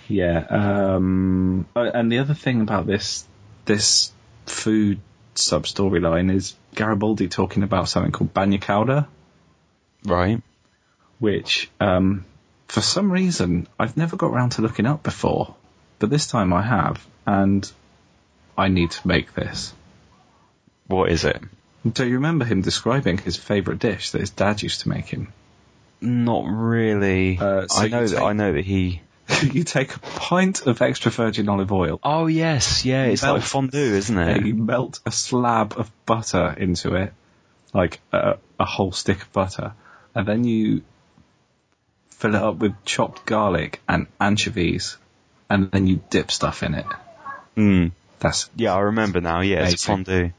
[SPEAKER 1] yeah. And the other thing about this food sub-storyline is Garibaldi talking about something called banya chowder.
[SPEAKER 2] Right.
[SPEAKER 1] Which, for some reason, I've never got around to looking up before, but this time I have, and I need to make this.
[SPEAKER 2] What is it?
[SPEAKER 1] Do you remember him describing his favourite dish that his dad used to make him?
[SPEAKER 2] Not really. I know that he...
[SPEAKER 1] You take a pint of extra virgin olive oil.
[SPEAKER 2] Oh yes, yeah, it's like fondue, isn't it?
[SPEAKER 1] You melt a slab of butter into it, like a whole stick of butter, and then you fill it up with chopped garlic and anchovies, and then you dip stuff in it.
[SPEAKER 2] Mm.
[SPEAKER 1] Yeah,
[SPEAKER 2] I remember now. Yeah,
[SPEAKER 1] amazing.
[SPEAKER 2] It's fondue.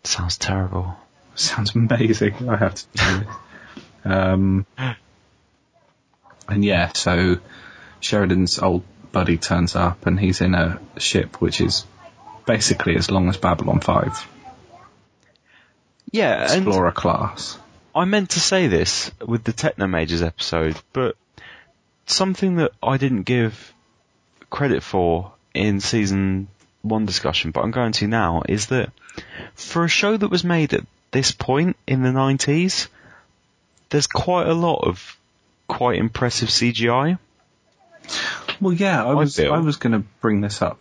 [SPEAKER 2] Sounds terrible.
[SPEAKER 1] Sounds amazing. I have to do this. And yeah, so Sheridan's old buddy turns up, and he's in a ship which is basically as long as Babylon 5.
[SPEAKER 2] Yeah,
[SPEAKER 1] Explorer class.
[SPEAKER 2] I meant to say this with the Technomagers episode, but something that I didn't give credit for in season 1 discussion, but I'm going to now, is that for a show that was made at this point in the 90s, there's quite a lot of quite impressive CGI.
[SPEAKER 1] Well, yeah, I was going to bring this up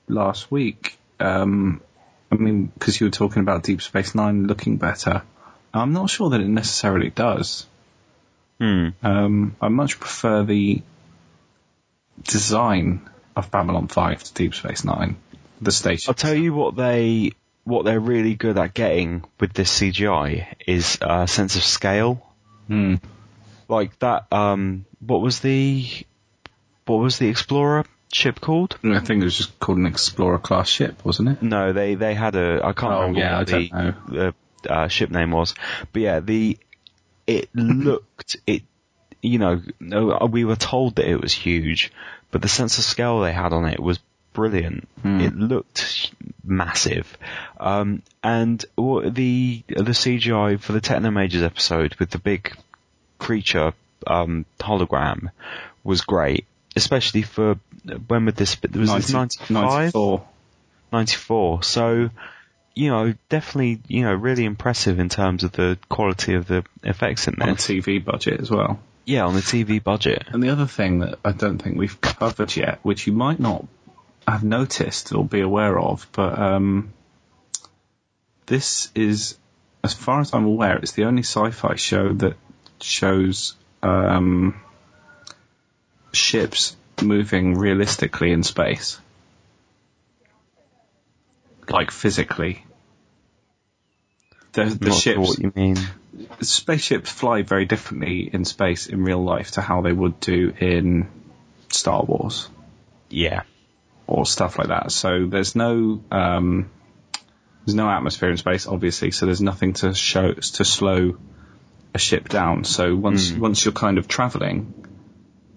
[SPEAKER 1] last week. I mean, because you were talking about Deep Space Nine looking better. I'm not sure that it necessarily does. I much prefer the design of Babylon 5 to Deep Space Nine. The station.
[SPEAKER 2] I'll tell you what they're really good at getting with this CGI is a sense of scale. Like that, what was the Explorer ship called?
[SPEAKER 1] I think it was just called an Explorer class ship, wasn't it?
[SPEAKER 2] No, they had I can't remember what the ship name was. But yeah, it looked, we were told that it was huge, but the sense of scale they had on it was brilliant. It looked massive. And the CGI for the Technomagers episode with the big creature hologram was great, especially for when with this was 95? 94. So definitely really impressive in terms of the quality of the effects in this.
[SPEAKER 1] On a TV budget as well.
[SPEAKER 2] Yeah, on the TV budget.
[SPEAKER 1] And the other thing that I don't think we've covered yet, which you might not have noticed or be aware of, but this is, as far as I'm aware, it's the only sci-fi show that shows ships moving realistically in space. Like physically. The ships.
[SPEAKER 2] What you mean?
[SPEAKER 1] Spaceships fly very differently in space in real life to how they would do in Star Wars.
[SPEAKER 2] Yeah.
[SPEAKER 1] Or stuff like that. So there's no atmosphere in space, obviously, so there's nothing to slow a ship down. So once you're kind of travelling,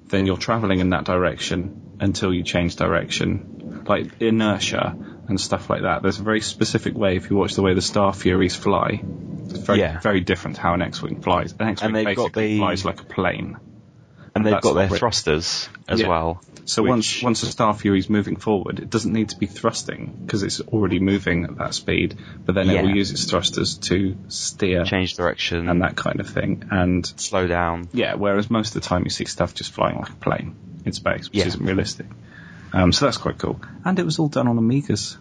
[SPEAKER 1] then you're travelling in that direction until you change direction. Like inertia and stuff like that. There's a very specific way, if you watch the way the Star Furies fly, it's very different to how an X-Wing flies. An X-Wing basically flies like a plane.
[SPEAKER 2] And they've got their thrusters as well.
[SPEAKER 1] So once a Star Fury's moving forward, it doesn't need to be thrusting because it's already moving at that speed, but then it will use its thrusters to steer,
[SPEAKER 2] change direction,
[SPEAKER 1] and that kind of thing, and
[SPEAKER 2] slow down.
[SPEAKER 1] Yeah, whereas most of the time you see stuff just flying like a plane. in space, which
[SPEAKER 2] Yeah.
[SPEAKER 1] isn't realistic. So that's quite cool. And it was all done on Amigas,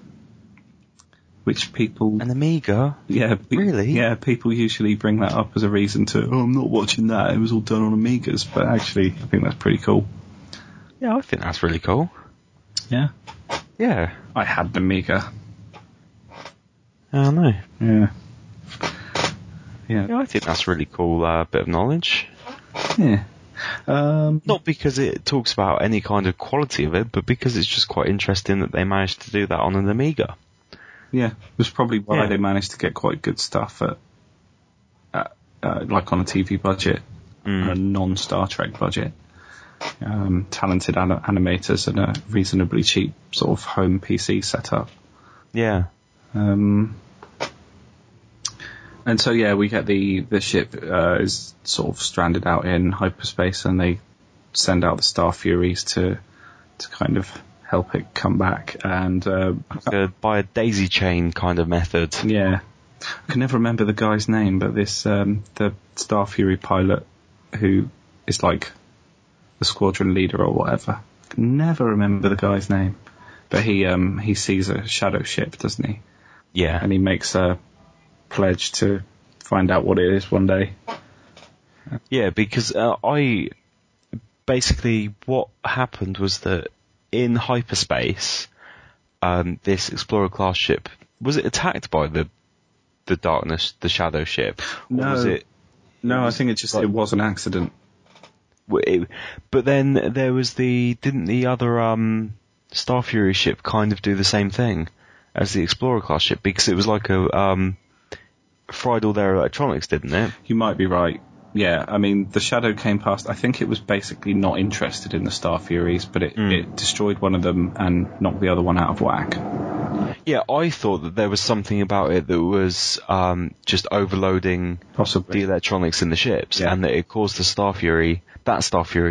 [SPEAKER 1] which people...
[SPEAKER 2] An Amiga?
[SPEAKER 1] Yeah,
[SPEAKER 2] Really?
[SPEAKER 1] Yeah, people usually bring that up as a reason to, I'm not watching that, it was all done on Amigas, but actually, I think that's pretty cool.
[SPEAKER 2] Yeah, I think that's really cool.
[SPEAKER 1] Yeah.
[SPEAKER 2] Yeah.
[SPEAKER 1] I had an Amiga.
[SPEAKER 2] I know.
[SPEAKER 1] Yeah. Yeah.
[SPEAKER 2] Yeah, I think that's a really cool bit of knowledge.
[SPEAKER 1] Yeah.
[SPEAKER 2] Not because it talks about any kind of quality of it, but because it's just quite interesting that they managed to do that on an Amiga.
[SPEAKER 1] Yeah, it was probably why
[SPEAKER 2] Yeah.
[SPEAKER 1] they managed to get quite good stuff at like on a TV budget, on a non-Star Trek budget. Talented animators and a reasonably cheap sort of home PC setup.
[SPEAKER 2] Yeah.
[SPEAKER 1] And so yeah, we get the ship is sort of stranded out in hyperspace, and they send out the Star Furies to kind of help it come back. And
[SPEAKER 2] By a daisy chain kind of method.
[SPEAKER 1] yeah, I can never remember the guy's name, but this the Star Fury pilot who is like the squadron leader or whatever. I can never remember the guy's name, but he sees a shadow ship, doesn't he?
[SPEAKER 2] Yeah.
[SPEAKER 1] And he makes a pledge to find out what it is one day.
[SPEAKER 2] Yeah, because basically what happened was that in hyperspace, this Explorer class ship, was it attacked by the darkness, the shadow ship? Or
[SPEAKER 1] No.
[SPEAKER 2] was it?
[SPEAKER 1] No, I think it was an accident.
[SPEAKER 2] But then there was didn't the other Star Fury ship kind of do the same thing as the Explorer class ship, because it was like a fried all their electronics, didn't it?
[SPEAKER 1] You might be right. Yeah, I mean, the Shadow came past. I think it was basically not interested in the Star Furies, but it destroyed one of them and knocked the other one out of whack.
[SPEAKER 2] Yeah, I thought that there was something about it that was just overloading
[SPEAKER 1] Possibly.
[SPEAKER 2] the electronics in the ships,
[SPEAKER 1] Yeah.
[SPEAKER 2] and that it caused that Star Fury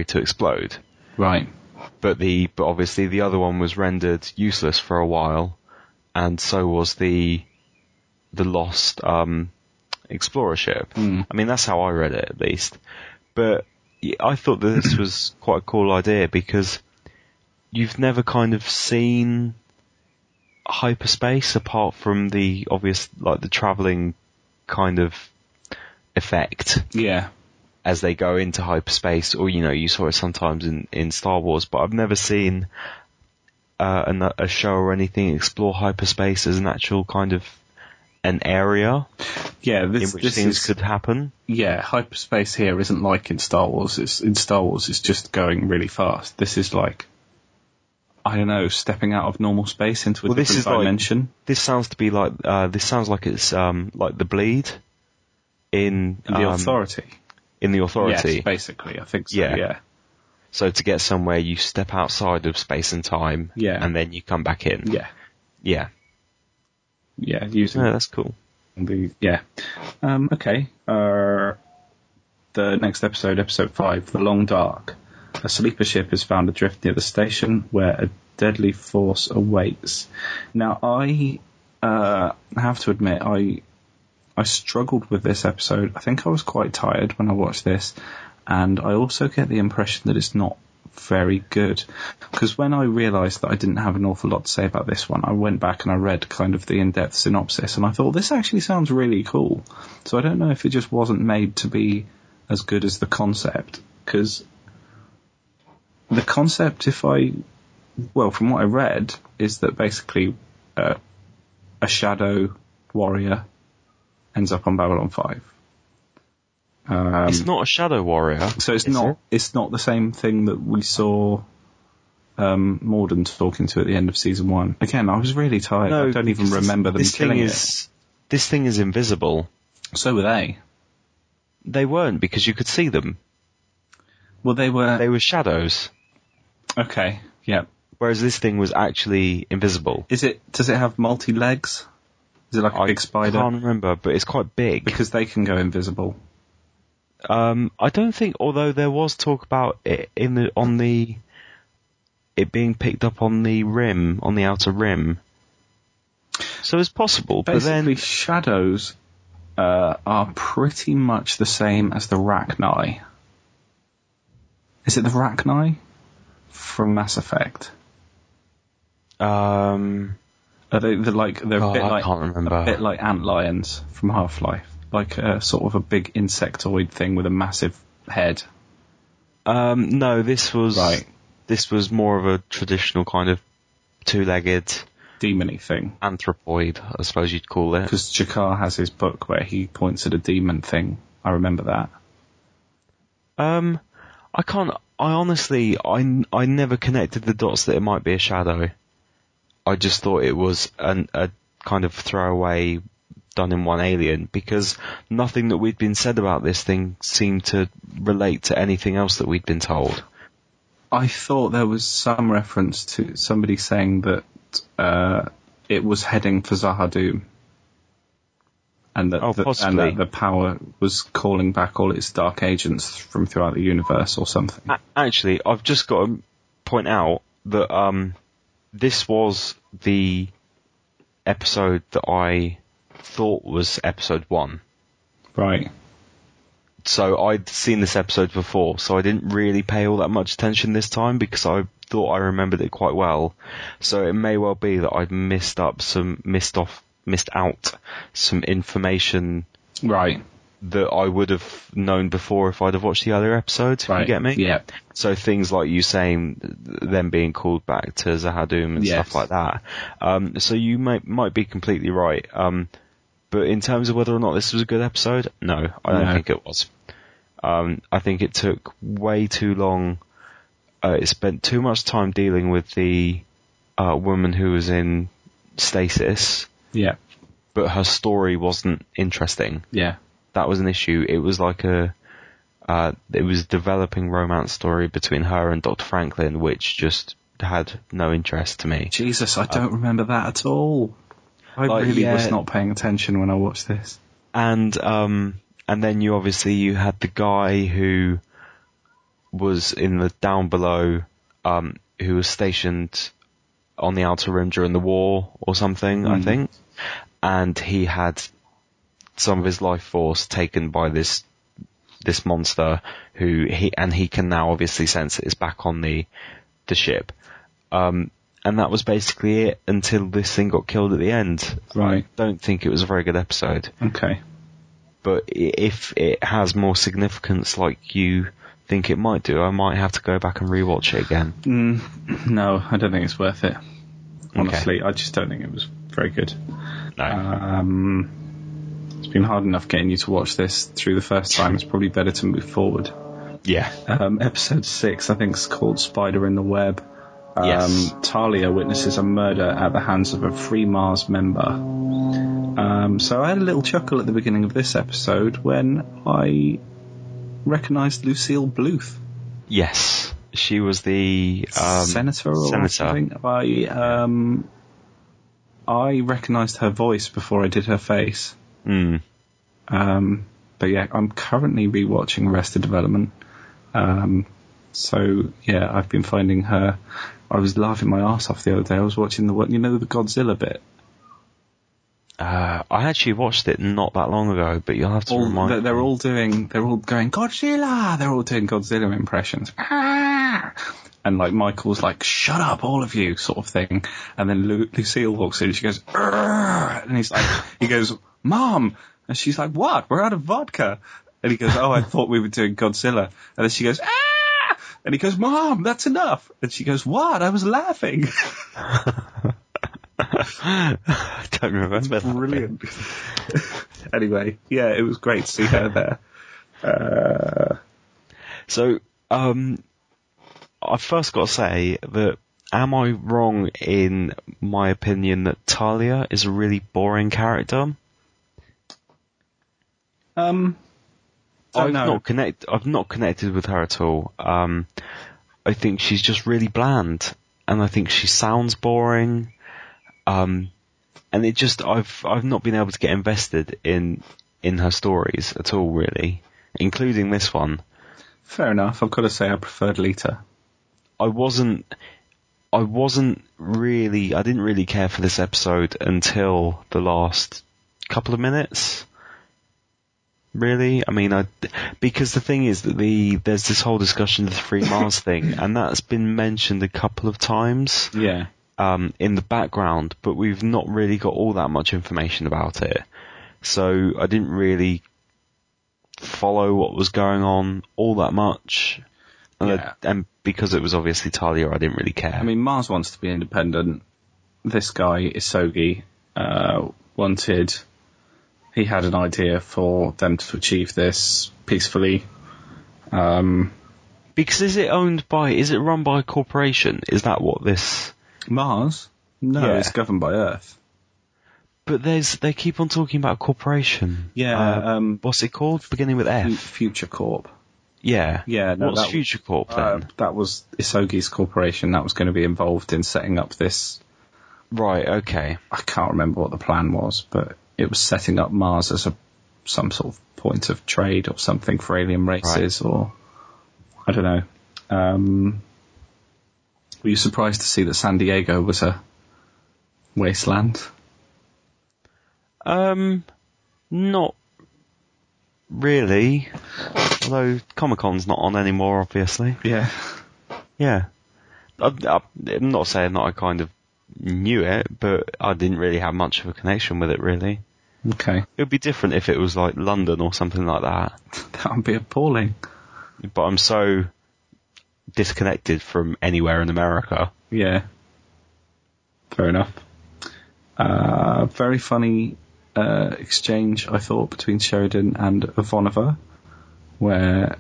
[SPEAKER 2] to explode.
[SPEAKER 1] Right.
[SPEAKER 2] But obviously the other one was rendered useless for a while, and so was the lost Explorer ship. I mean, that's how I read it, at least. But yeah, I thought that this was quite a cool idea, because you've never kind of seen hyperspace apart from the obvious, like the travelling kind of effect.
[SPEAKER 1] Yeah.
[SPEAKER 2] As they go into hyperspace, or you saw it sometimes in Star Wars, but I've never seen a show or anything explore hyperspace as an actual kind of an area
[SPEAKER 1] Yeah,
[SPEAKER 2] in which things could happen.
[SPEAKER 1] Yeah, hyperspace here isn't like in Star Wars. In Star Wars, it's just going really fast. This is like, I don't know, stepping out of normal space into a different dimension.
[SPEAKER 2] This sounds like it's like the Bleed in
[SPEAKER 1] The Authority.
[SPEAKER 2] In the Authority.
[SPEAKER 1] Yes, basically, I think so,
[SPEAKER 2] Yeah.
[SPEAKER 1] yeah.
[SPEAKER 2] So to get somewhere, you step outside of space and time, and then you come back in.
[SPEAKER 1] Yeah.
[SPEAKER 2] Yeah.
[SPEAKER 1] Yeah, using
[SPEAKER 2] Yeah, that's cool.
[SPEAKER 1] Okay. The next episode 5, The Long Dark. A sleeper ship is found adrift near the station where a deadly force awaits. Now, I have to admit, I struggled with this episode. I think I was quite tired when I watched this, and I also get the impression that it's not very good. Because when I realised that I didn't have an awful lot to say about this one, I went back and I read kind of the in-depth synopsis, and I thought, this actually sounds really cool. So I don't know if it just wasn't made to be as good as the concept, because the concept, from what I read, is that basically a shadow warrior ends up on Babylon 5.
[SPEAKER 2] It's not a shadow warrior.
[SPEAKER 1] So it's not the same thing that we saw Morden talking to at the end of season 1. Again, I was really tired.
[SPEAKER 2] No,
[SPEAKER 1] I don't even remember them killing it.
[SPEAKER 2] This thing is invisible.
[SPEAKER 1] So were they.
[SPEAKER 2] They weren't, because you could see them.
[SPEAKER 1] Well, they were...
[SPEAKER 2] They were shadows.
[SPEAKER 1] Okay, yeah.
[SPEAKER 2] Whereas this thing was actually invisible.
[SPEAKER 1] Does it have multi-legs? Is it like a big spider?
[SPEAKER 2] I can't remember, but it's quite big.
[SPEAKER 1] Because they can go invisible.
[SPEAKER 2] I don't think, although there was talk about it it being picked up on the rim, on the outer rim. So it's possible,
[SPEAKER 1] Basically,
[SPEAKER 2] but then
[SPEAKER 1] shadows are pretty much the same as the Rachni. Is it the Rachni? from Mass Effect?
[SPEAKER 2] I
[SPEAKER 1] Are they're a bit like
[SPEAKER 2] can't remember.
[SPEAKER 1] a bit like antlions from Half-Life, like a sort of a big insectoid thing with a massive head.
[SPEAKER 2] No, this was
[SPEAKER 1] Right.
[SPEAKER 2] This was more of a traditional kind of two-legged
[SPEAKER 1] Demon-y thing.
[SPEAKER 2] anthropoid, I suppose you'd call it.
[SPEAKER 1] Because Jakar has his book where he points at a demon thing. I remember that.
[SPEAKER 2] I never connected the dots that it might be a shadow. I just thought it was a kind of throwaway done in one alien, because nothing that we'd been said about this thing seemed to relate to anything else that we'd been told.
[SPEAKER 1] I thought there was some reference to somebody saying that it was heading for Zahadum. And that,
[SPEAKER 2] possibly.
[SPEAKER 1] the power was calling back all its dark agents from throughout the universe or something.
[SPEAKER 2] Actually, I've just got to point out that this was the episode that I thought was episode 1.
[SPEAKER 1] Right.
[SPEAKER 2] So I'd seen this episode before, so I didn't really pay all that much attention this time because I thought I remembered it quite well. So it may well be that I'd missed out some information.
[SPEAKER 1] Right.
[SPEAKER 2] That I would have known before if I'd have watched the other episodes.
[SPEAKER 1] Right.
[SPEAKER 2] You get me?
[SPEAKER 1] Yeah.
[SPEAKER 2] So things like you saying them being called back to Zahadum and
[SPEAKER 1] Yes.
[SPEAKER 2] stuff like that. So you might be completely right. But in terms of whether or not this was a good episode, no, I don't think it was. I think it took way too long. It spent too much time dealing with the woman who was in stasis.
[SPEAKER 1] Yeah.
[SPEAKER 2] But her story wasn't interesting.
[SPEAKER 1] Yeah.
[SPEAKER 2] That was an issue. It was like it was a developing romance story between her and Dr. Franklin, which just had no interest to me.
[SPEAKER 1] Jesus, I don't remember that at all. I really was not paying attention when I watched this.
[SPEAKER 2] And then you had the guy who was in the down below, who was stationed on the Outer Rim during the war or something, I think. And he had some of his life force taken by this monster he can now obviously sense it is back on the ship. And that was basically it until this thing got killed at the end.
[SPEAKER 1] Right.
[SPEAKER 2] I don't think it was a very good episode.
[SPEAKER 1] Okay.
[SPEAKER 2] But if it has more significance like you think it might do, I might have to go back and rewatch it again.
[SPEAKER 1] No, I don't think it's worth it. Honestly,
[SPEAKER 2] Okay.
[SPEAKER 1] I just don't think it was very good.
[SPEAKER 2] No.
[SPEAKER 1] It's been hard enough getting you to watch this through the first time. It's probably better to move forward.
[SPEAKER 2] Yeah.
[SPEAKER 1] Episode 6, I think, is called Spider in the Web.
[SPEAKER 2] Yes.
[SPEAKER 1] Talia witnesses a murder at the hands of a Free Mars member. So I had a little chuckle at the beginning of this episode when I recognised Lucille Bluth.
[SPEAKER 2] Yes. She was the
[SPEAKER 1] senator or something. I recognised her voice before I did her face. But yeah, I'm currently rewatching Arrested Development. So yeah, I've been finding her. I was laughing my arse off the other day. I was watching the Godzilla bit.
[SPEAKER 2] I actually watched it not that long ago, but you'll have to remind me.
[SPEAKER 1] They're all going Godzilla. They're all doing Godzilla impressions. Ah! And like Michael's like, shut up, all of you, sort of thing. And then Lucille walks in and she goes, Arr! And he goes, Mom. And she's like, what? We're out of vodka. And he goes, oh, I thought we were doing Godzilla. And then she goes, ah! And he goes, Mom, that's enough. And she goes, what? I was laughing.
[SPEAKER 2] I don't remember that.
[SPEAKER 1] Brilliant. Anyway, yeah, it was great to see her there.
[SPEAKER 2] So, I've first got to say that, am I wrong in my opinion that Talia is a really boring character? I've not connected with her at all. I think she's just really bland, and I think she sounds boring. And it just, I've not been able to get invested in her stories at all, really, including this one.
[SPEAKER 1] Fair enough. I've got to say I preferred Lita.
[SPEAKER 2] I didn't really care for this episode until the last couple of minutes. really. I mean, because the thing is that there's this whole discussion of the Free Mars thing, and that's been mentioned a couple of times.
[SPEAKER 1] Yeah.
[SPEAKER 2] In the background, but we've not really got all that much information about it. So I didn't really follow what was going on all that much. And because it was obviously Talia, I didn't really care.
[SPEAKER 1] I mean, Mars wants to be independent. This guy, Isogi, he had an idea for them to achieve this peacefully.
[SPEAKER 2] Because is it run by a corporation? Is that what this...
[SPEAKER 1] Mars? No, It's governed by Earth.
[SPEAKER 2] But they keep on talking about a corporation.
[SPEAKER 1] Yeah.
[SPEAKER 2] What's it called? Beginning with F.
[SPEAKER 1] Future Corp.
[SPEAKER 2] Yeah.
[SPEAKER 1] Yeah. No,
[SPEAKER 2] what's Future Corp then?
[SPEAKER 1] That was Isogi's corporation that was going to be involved in setting up this.
[SPEAKER 2] Right. Okay.
[SPEAKER 1] I can't remember what the plan was, but it was setting up Mars as some sort of point of trade or something for alien races, or I don't know. Were you surprised to see that San Diego was a wasteland?
[SPEAKER 2] Not really. Although Comic-Con's not on anymore, obviously.
[SPEAKER 1] Yeah.
[SPEAKER 2] Yeah. I'm not saying that I kind of knew it, but I didn't really have much of a connection with it, really.
[SPEAKER 1] Okay.
[SPEAKER 2] It would be different if it was like London or something like that.
[SPEAKER 1] That would be appalling.
[SPEAKER 2] But I'm so disconnected from anywhere in America.
[SPEAKER 1] Yeah. Fair enough. Very funny exchange, I thought, between Sheridan and Ivanova, where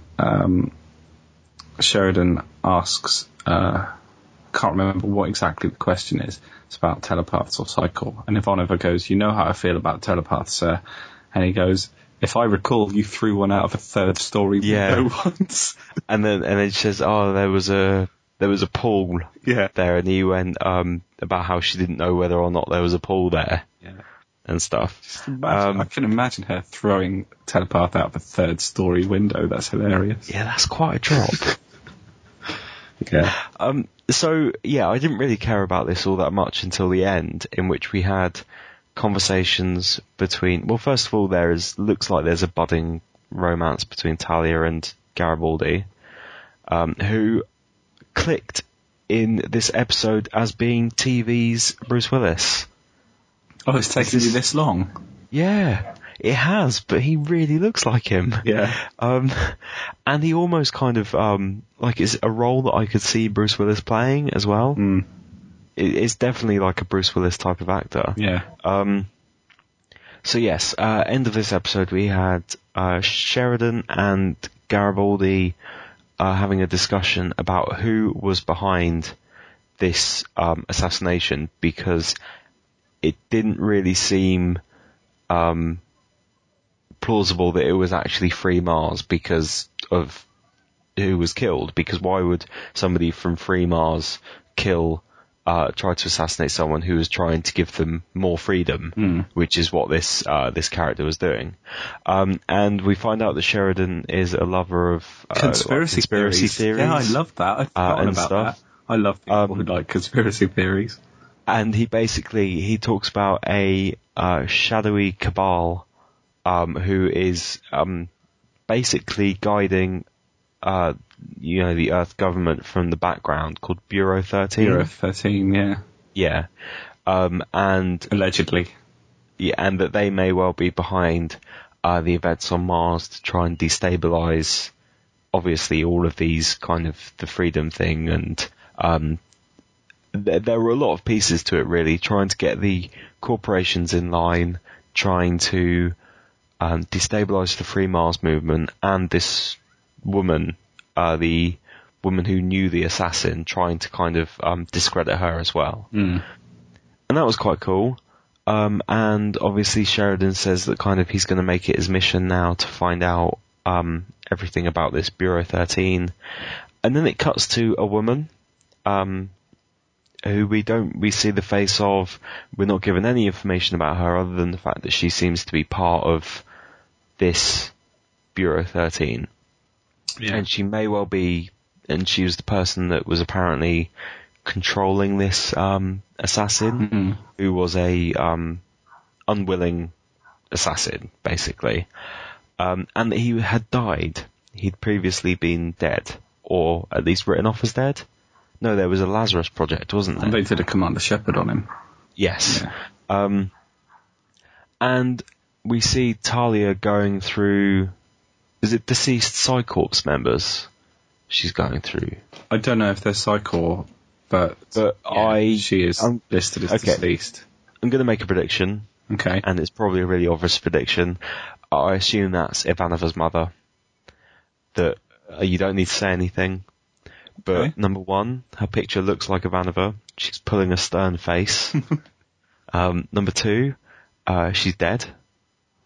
[SPEAKER 1] Sheridan asks, can't remember what exactly the question is. It's about telepaths or psycho. And Ivanova goes, "You know how I feel about telepaths, sir." And he goes, "If I recall, you threw one out of a third-story window once."
[SPEAKER 2] And then she says, "Oh, there was a pool there," and he went about how she didn't know whether or not there was a pool there, and stuff.
[SPEAKER 1] Just imagine, I can imagine her throwing a telepath out of a third-story window. That's hilarious.
[SPEAKER 2] Yeah, that's quite a drop.
[SPEAKER 1] Yeah.
[SPEAKER 2] So yeah, I didn't really care about this all that much until the end, in which we had conversations between. Well, first of all, looks like there's a budding romance between Talia and Garibaldi, who clicked in this episode as being TV's Bruce Willis.
[SPEAKER 1] Oh, it's taken you this long?
[SPEAKER 2] Yeah, it has, but he really looks like him.
[SPEAKER 1] Yeah.
[SPEAKER 2] And he almost kind of, like it's a role that I could see Bruce Willis playing as well.
[SPEAKER 1] Mm.
[SPEAKER 2] It's definitely like a Bruce Willis type of actor.
[SPEAKER 1] Yeah.
[SPEAKER 2] So yes, end of this episode we had Sheridan and Garibaldi having a discussion about who was behind this assassination, because it didn't really seem plausible that it was actually Free Mars because of who was killed. Because why would somebody from Free Mars try to assassinate someone who was trying to give them more freedom, which is what this character was doing. And we find out that Sheridan is a lover of conspiracy theories.
[SPEAKER 1] Yeah, I love that. I've forgotten about that. I love people who like conspiracy theories.
[SPEAKER 2] And he talks about a shadowy cabal who is basically guiding the Earth government from the background, called Bureau 13.
[SPEAKER 1] Bureau 13, yeah.
[SPEAKER 2] Yeah. And
[SPEAKER 1] allegedly.
[SPEAKER 2] Yeah, and that they may well be behind the events on Mars to try and destabilize, obviously, all of these kind of the freedom thing. And there were a lot of pieces to it, really, trying to get the corporations in line, trying to destabilize the Free Mars movement, and this woman, the woman who knew the assassin, trying to kind of discredit her as well. And that was quite cool. And obviously Sheridan says that kind of he's going to make it his mission now to find out everything about this Bureau 13. And then it cuts to a woman who we see the face of. We're not given any information about her other than the fact that she seems to be part of this Bureau 13. Yeah. And she may well be, and she was the person that was apparently controlling this assassin, who was a unwilling assassin, basically. and that he had died. He'd previously been dead, or at least written off as dead. No, there was a Lazarus Project, wasn't there?
[SPEAKER 1] They did a Commander Shepard on him.
[SPEAKER 2] Yes.
[SPEAKER 1] Yeah.
[SPEAKER 2] And we see Talia going through... Is it deceased Psycorps members she's going through?
[SPEAKER 1] I don't know if they're Psycor, but she is listed as deceased.
[SPEAKER 2] I'm going to make a prediction.
[SPEAKER 1] Okay.
[SPEAKER 2] And it's probably a really obvious prediction. I assume that's Ivanova's mother. That you don't need to say anything. But number one, her picture looks like Ivanova. She's pulling a stern face. Number two, she's dead.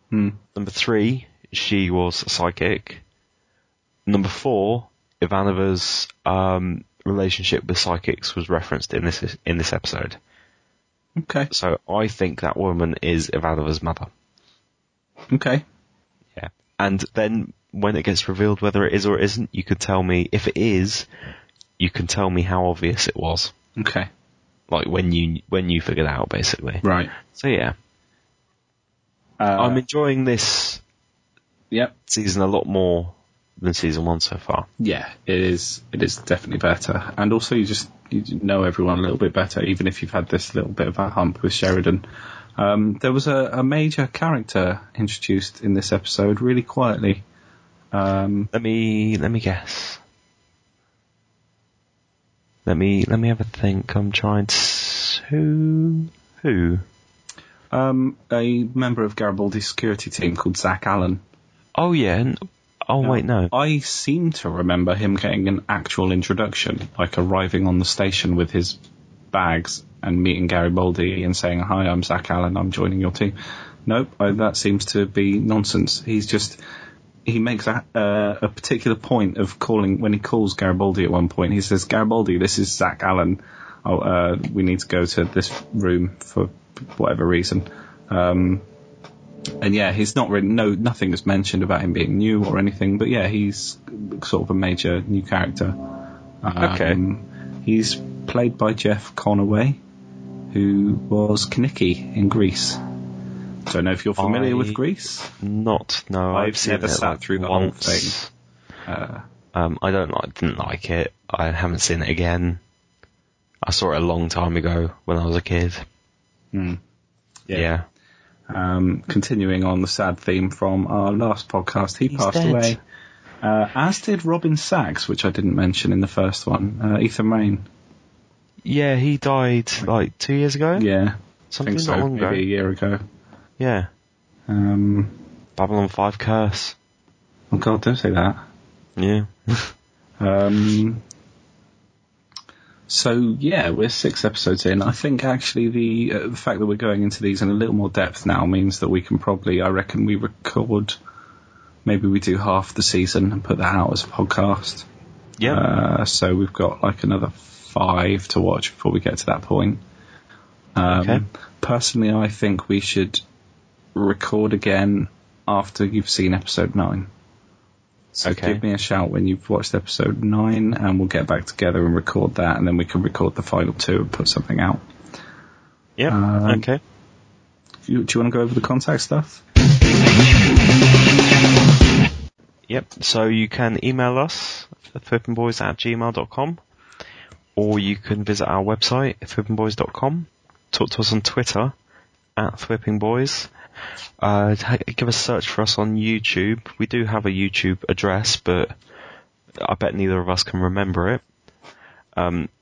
[SPEAKER 2] Number three, she was psychic. Number four, Ivanova's relationship with psychics was referenced in this episode.
[SPEAKER 1] Okay.
[SPEAKER 2] So I think that woman is Ivanova's mother.
[SPEAKER 1] Okay.
[SPEAKER 2] Yeah. And then when it gets revealed whether it is or isn't, you could tell me. If it is, you can tell me how obvious it was.
[SPEAKER 1] Okay.
[SPEAKER 2] Like when you figured out, basically.
[SPEAKER 1] Right.
[SPEAKER 2] So yeah. I'm enjoying this season a lot more than season 1 so far.
[SPEAKER 1] Yeah, it is definitely better. And also you know everyone a little bit better, even if you've had this little bit of a hump with Sheridan. There was a major character introduced in this episode really quietly.
[SPEAKER 2] Let me guess. Let me have a think. I'm trying to... Who?
[SPEAKER 1] A member of Garibaldi's security team called Zach Allen.
[SPEAKER 2] Oh, yeah. Wait, no.
[SPEAKER 1] I seem to remember him getting an actual introduction, like arriving on the station with his bags and meeting Garibaldi and saying, "Hi, I'm Zach Allen, I'm joining your team." Nope, that seems to be nonsense. He makes a particular point of calling, when he calls Garibaldi at one point, he says, "Garibaldi, this is Zach Allen. We need to go to this room for whatever reason." And yeah, he's not really, nothing is mentioned about him being new or anything, but yeah, he's sort of a major new character.
[SPEAKER 2] Okay.
[SPEAKER 1] He's played by Jeff Conaway, who was Kinnicky in Grease. Don't know if you're familiar with Grease.
[SPEAKER 2] No.
[SPEAKER 1] I've never sat through the whole thing.
[SPEAKER 2] I didn't like it. I haven't seen it again. I saw it a long time ago when I was a kid. Yeah.
[SPEAKER 1] Continuing on the sad theme from our last podcast, he passed away. As did Robin Sachs, which I didn't mention in the first one. Ethan Rain.
[SPEAKER 2] Yeah, he died like 2 years ago.
[SPEAKER 1] Yeah,
[SPEAKER 2] something
[SPEAKER 1] I think so.
[SPEAKER 2] not long ago.
[SPEAKER 1] Maybe a year ago.
[SPEAKER 2] Yeah. Babylon 5 curse.
[SPEAKER 1] Oh God, don't say that.
[SPEAKER 2] Yeah.
[SPEAKER 1] So yeah, we're 6 episodes in. I think actually the fact that we're going into these in a little more depth now means that we can probably, I reckon, we record. Maybe we do half the season and put that out as a podcast.
[SPEAKER 2] Yeah.
[SPEAKER 1] So we've got like another 5 to watch before we get to that point.
[SPEAKER 2] Okay.
[SPEAKER 1] Personally, I think we should record again after you've seen episode 9. So give me a shout when you've watched episode 9 and we'll get back together and record that, and then we can record the final 2 and put something out.
[SPEAKER 2] Yeah, okay.
[SPEAKER 1] Do you want to go over the contact stuff?
[SPEAKER 2] Yep, so you can email us at thwippingboys@gmail.com, or you can visit our website, thwippingboys.com. Talk to us on Twitter, @thwippingboys. Give a search for us on YouTube. We do have a YouTube address, but I bet neither of us can remember it,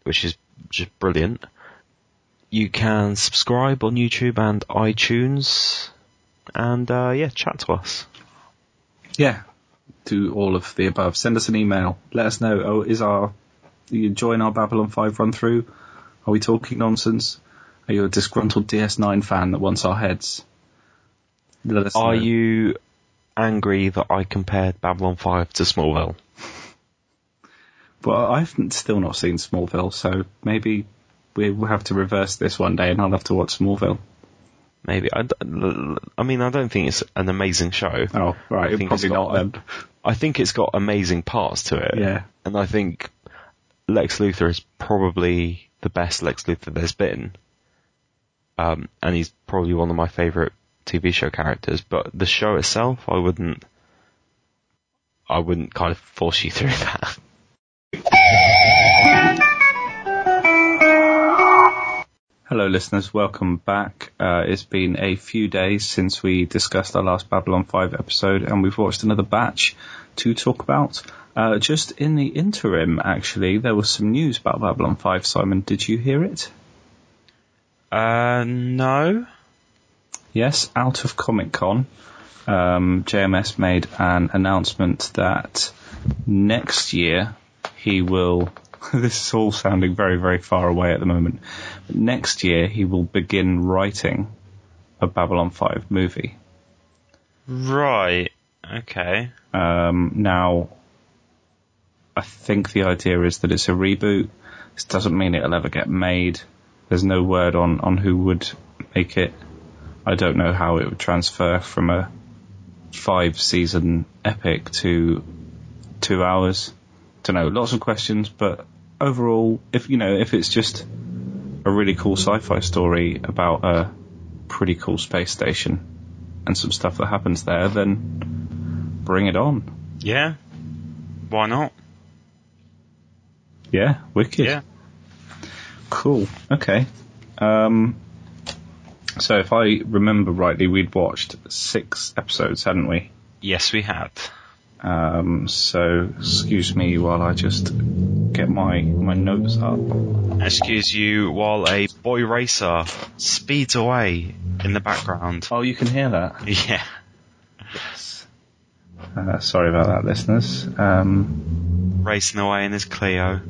[SPEAKER 2] which is just brilliant. You can subscribe on YouTube and iTunes, and chat to us.
[SPEAKER 1] Yeah, do all of the above. Send us an email. Let us know. Are you enjoying our Babylon 5 run through? Are we talking nonsense? Are you a disgruntled DS9 fan that wants our heads? Let us know.
[SPEAKER 2] Are you angry that I compared Babylon 5 to Smallville?
[SPEAKER 1] Well, I've still not seen Smallville, so maybe we'll have to reverse this one day and I'll have to watch Smallville.
[SPEAKER 2] Maybe. I don't think it's an amazing show.
[SPEAKER 1] Oh, right. Probably not then.
[SPEAKER 2] I think it's got amazing parts to it.
[SPEAKER 1] Yeah.
[SPEAKER 2] And I think Lex Luthor is probably the best Lex Luthor there's been. And he's probably one of my favourite TV show characters, but the show itself, I wouldn't I wouldn't kind of force you through that.
[SPEAKER 1] Hello listeners, welcome back. It's been a few days since we discussed our last Babylon 5 episode, and we've watched another batch to talk about. Just in the interim, actually, there was some news about Babylon 5. Simon, did you hear it?
[SPEAKER 2] No.
[SPEAKER 1] Yes, out of Comic-Con, JMS made an announcement that next year he will... This is all sounding very, very far away at the moment. But next year he will begin writing a Babylon 5 movie.
[SPEAKER 2] Right. Okay.
[SPEAKER 1] Now, I think the idea is that it's a reboot. This doesn't mean it'll ever get made. There's no word on who would make it. I don't know how it would transfer from a 5-season epic to 2 hours. Don't know, lots of questions, but overall, if it's just a really cool sci-fi story about a pretty cool space station and some stuff that happens there, then bring it on.
[SPEAKER 2] Yeah. Why not?
[SPEAKER 1] Yeah, wicked.
[SPEAKER 2] Yeah.
[SPEAKER 1] Cool. Okay. So if I remember rightly, we'd watched 6 episodes, hadn't we?
[SPEAKER 2] Yes, we had.
[SPEAKER 1] So excuse me while I just get my notes up.
[SPEAKER 2] Excuse you while a boy racer speeds away in the background.
[SPEAKER 1] Oh, you can hear that?
[SPEAKER 2] Yeah.
[SPEAKER 1] Yes. Sorry about that, listeners.
[SPEAKER 2] Racing away in his Clio.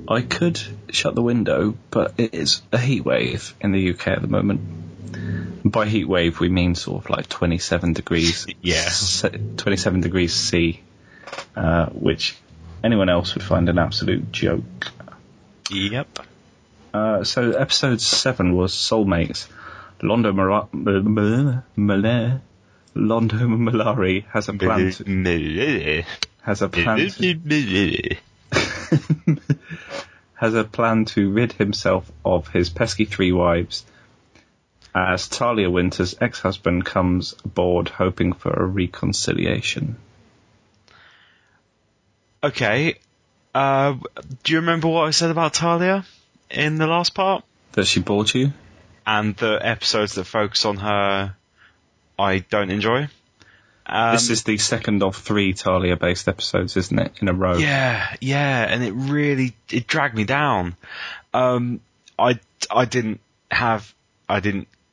[SPEAKER 1] I could shut the window, but it is a heat wave in the UK at the moment. By heat wave, we mean sort of like 27 degrees.
[SPEAKER 2] Yeah.
[SPEAKER 1] 27 degrees C, which anyone else would find an absolute joke.
[SPEAKER 2] Yep.
[SPEAKER 1] So episode 7 was Soulmates. Londo Malari has a plan to rid himself of his pesky 3 wives, as Talia Winter's ex-husband comes aboard hoping for a reconciliation.
[SPEAKER 2] Okay. Do you remember what I said about Talia in the last part?
[SPEAKER 1] That she bored you?
[SPEAKER 2] And the episodes that focus on her, I don't enjoy.
[SPEAKER 1] This is the second of 3 Talia-based episodes, isn't it, in a row?
[SPEAKER 2] Yeah, and it dragged me down. I didn't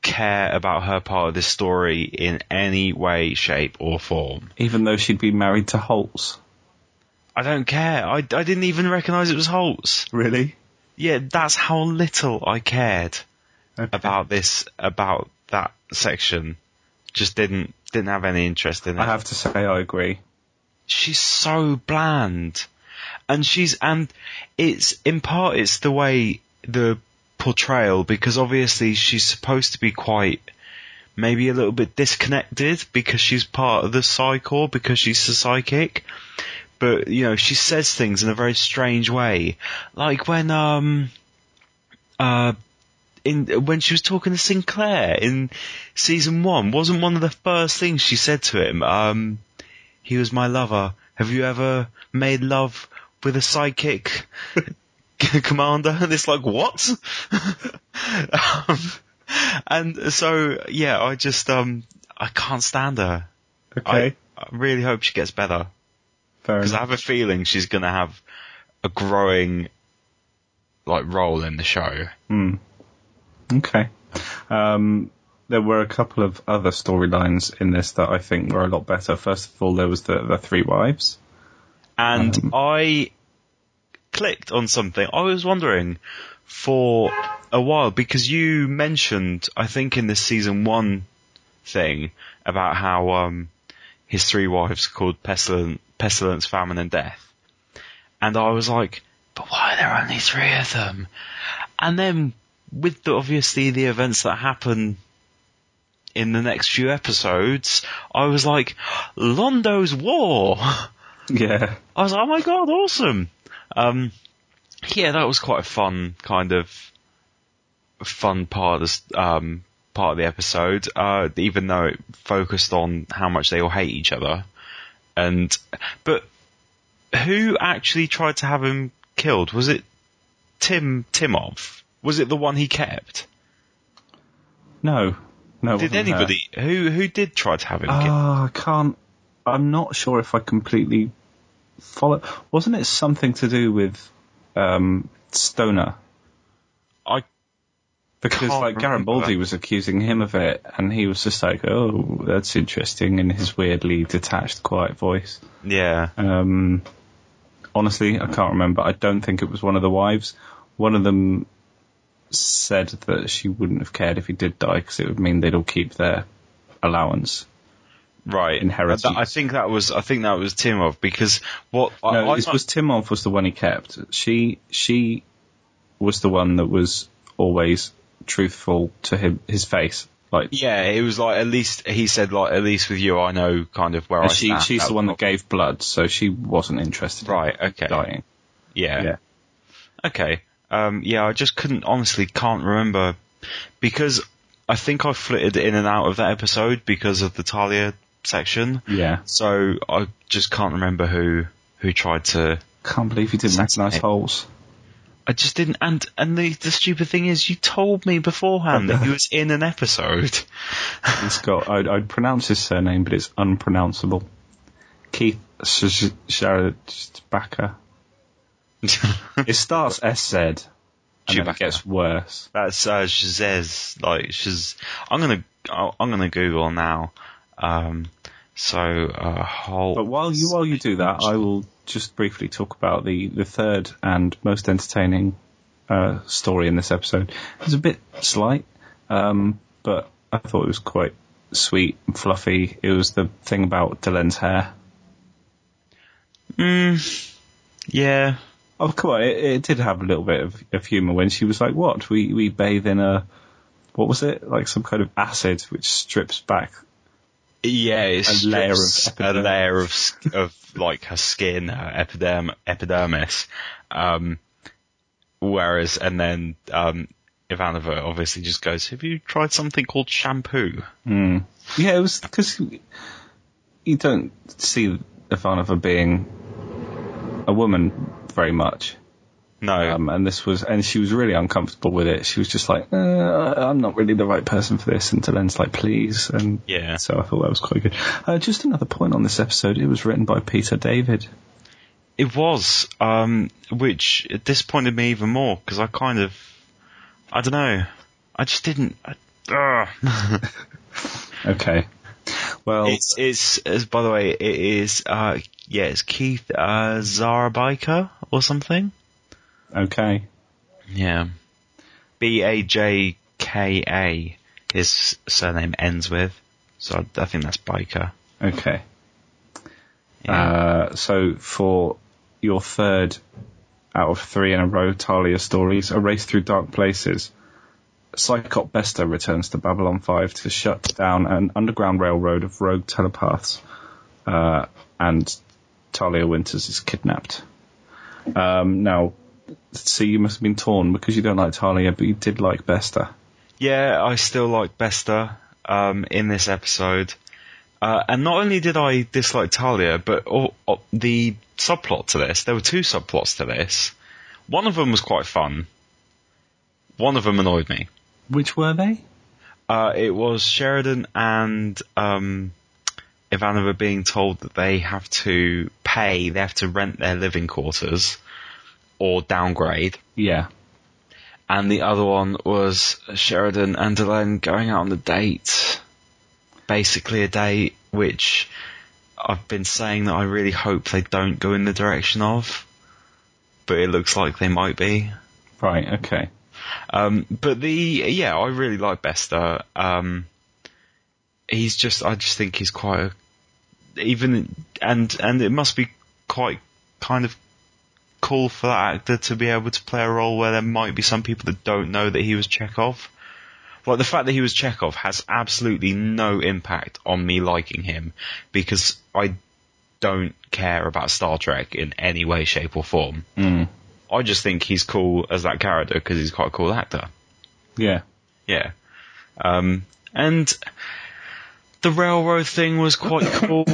[SPEAKER 2] care about her part of this story in any way, shape or form.
[SPEAKER 1] Even though she'd been married to Holtz?
[SPEAKER 2] I don't care. I didn't even recognise it was Holtz.
[SPEAKER 1] Really?
[SPEAKER 2] Yeah, that's how little I cared about that section. Just didn't have any interest in it.
[SPEAKER 1] I have to say I agree.
[SPEAKER 2] She's so bland. And it's in part it's the way the portrayal, because obviously she's supposed to be quite maybe a little bit disconnected because she's part of the Psy-Corps, because she's a psychic. But, she says things in a very strange way. Like when she was talking to Sinclair in season 1, wasn't one of the first things she said to him, he was my lover. Have you ever made love with a psychic commander? And it's like, what? And so, yeah, I just, I can't stand her.
[SPEAKER 1] Okay.
[SPEAKER 2] I really hope she gets better.
[SPEAKER 1] Fair enough.
[SPEAKER 2] Because I have a feeling she's going to have a growing, role in the show.
[SPEAKER 1] Okay. There were a couple of other storylines in this that I think were a lot better. First of all, there was the 3 wives.
[SPEAKER 2] And I clicked on something. I was wondering for a while, because you mentioned, I think in the season 1 thing, about how his 3 wives called Pestilence, Famine and Death. And I was like, but why are there only 3 of them? And then with obviously the events that happen in the next few episodes, I was like, Londo's War!
[SPEAKER 1] Yeah.
[SPEAKER 2] I was like, oh my god, awesome! Yeah, that was quite a fun part of the episode, even though it focused on how much they all hate each other. But who actually tried to have him killed? Was it Timov? Was it the one he kept?
[SPEAKER 1] No.
[SPEAKER 2] Did anybody who did try to have him killed?
[SPEAKER 1] I can't. I'm not sure if I completely follow. Wasn't it something to do with Stoner? Because Garibaldi was accusing him of it, and he was just like, "Oh, that's interesting," in his weirdly detached, quiet voice.
[SPEAKER 2] Yeah.
[SPEAKER 1] Honestly, I can't remember. I don't think it was one of the wives. One of them said that she wouldn't have cared if he did die because it would mean they'd all keep their allowance.
[SPEAKER 2] Right.
[SPEAKER 1] Inheritance.
[SPEAKER 2] I think that was Timov, because what...
[SPEAKER 1] was Timov was the one he kept. She was the one that was always truthful to his face.
[SPEAKER 2] Yeah, it was at least, he said, at least with you I know kind of where I stand.
[SPEAKER 1] She's the one that gave blood, so she wasn't interested in dying.
[SPEAKER 2] Yeah. Okay. I just can't remember, because I think I flitted in and out of that episode because of the Talia section.
[SPEAKER 1] Yeah.
[SPEAKER 2] So I just can't remember who tried to...
[SPEAKER 1] Can't believe you didn't recognise Holes.
[SPEAKER 2] I just didn't, and the stupid thing is, you told me beforehand that he was in an episode.
[SPEAKER 1] He's got, I'd pronounce his surname, but it's unpronounceable. Keith Sharadbacker. It starts SZ, and then it gets worse.
[SPEAKER 2] That's Shazez, I'm gonna Google now.
[SPEAKER 1] But while you do that, I will just briefly talk about the third and most entertaining story in this episode. It was a bit slight, but I thought it was quite sweet and fluffy. It was the thing about Delen's hair.
[SPEAKER 2] Yeah.
[SPEAKER 1] Oh, come on, it did have a little bit of humour when she was like, what? We bathe in what was it? Like some kind of acid which strips back.
[SPEAKER 2] Yeah, it's
[SPEAKER 1] a layer
[SPEAKER 2] of like her skin, her epidermis. Whereas, and then Ivanova obviously just goes, "Have you tried something called shampoo?"
[SPEAKER 1] Yeah, it was because you don't see Ivanova being a woman very much.
[SPEAKER 2] No.
[SPEAKER 1] And she was really uncomfortable with it. She was just like, I'm not really the right person for this. And Delen's like, please. And
[SPEAKER 2] yeah.
[SPEAKER 1] So I thought that was quite good. Just another point on this episode. It was written by Peter David.
[SPEAKER 2] It was, which disappointed me even more because I don't know. I just didn't.
[SPEAKER 1] Okay. Well,
[SPEAKER 2] it's by the way, it is, it's Keith, Zarabica or something.
[SPEAKER 1] Okay.
[SPEAKER 2] Yeah. Bajka, his surname ends with. So I think that's Biker.
[SPEAKER 1] Okay.
[SPEAKER 2] Yeah.
[SPEAKER 1] So for your third out of 3 in a row Talia stories, A Race Through Dark Places, Psychop Bester returns to Babylon 5 to shut down an underground railroad of rogue telepaths, and Talia Winters is kidnapped. Now, so you must have been torn because you don't like Talia, but you did like Bester.
[SPEAKER 2] Yeah, I still like Bester in this episode. And not only did I dislike Talia, but the subplot to this, there were 2 subplots to this. One of them was quite fun. One of them annoyed me.
[SPEAKER 1] Which were they?
[SPEAKER 2] It was Sheridan and Ivanova being told that they have to rent their living quarters or downgrade.
[SPEAKER 1] Yeah.
[SPEAKER 2] And the other one was Sheridan and Delen going out on a date. Basically a date which I've been saying that I really hope they don't go in the direction of. But it looks like they might be.
[SPEAKER 1] Right, okay.
[SPEAKER 2] I really like Bester. I just think he's quite and it must be quite kind of cool for that actor to be able to play a role where there might be some people that don't know that he was Chekhov. Like, the fact that he was Chekhov has absolutely no impact on me liking him, because I don't care about Star Trek in any way, shape or form. I just think he's cool as that character because he's quite a cool actor.
[SPEAKER 1] Yeah.
[SPEAKER 2] Yeah. And the railroad thing was quite cool.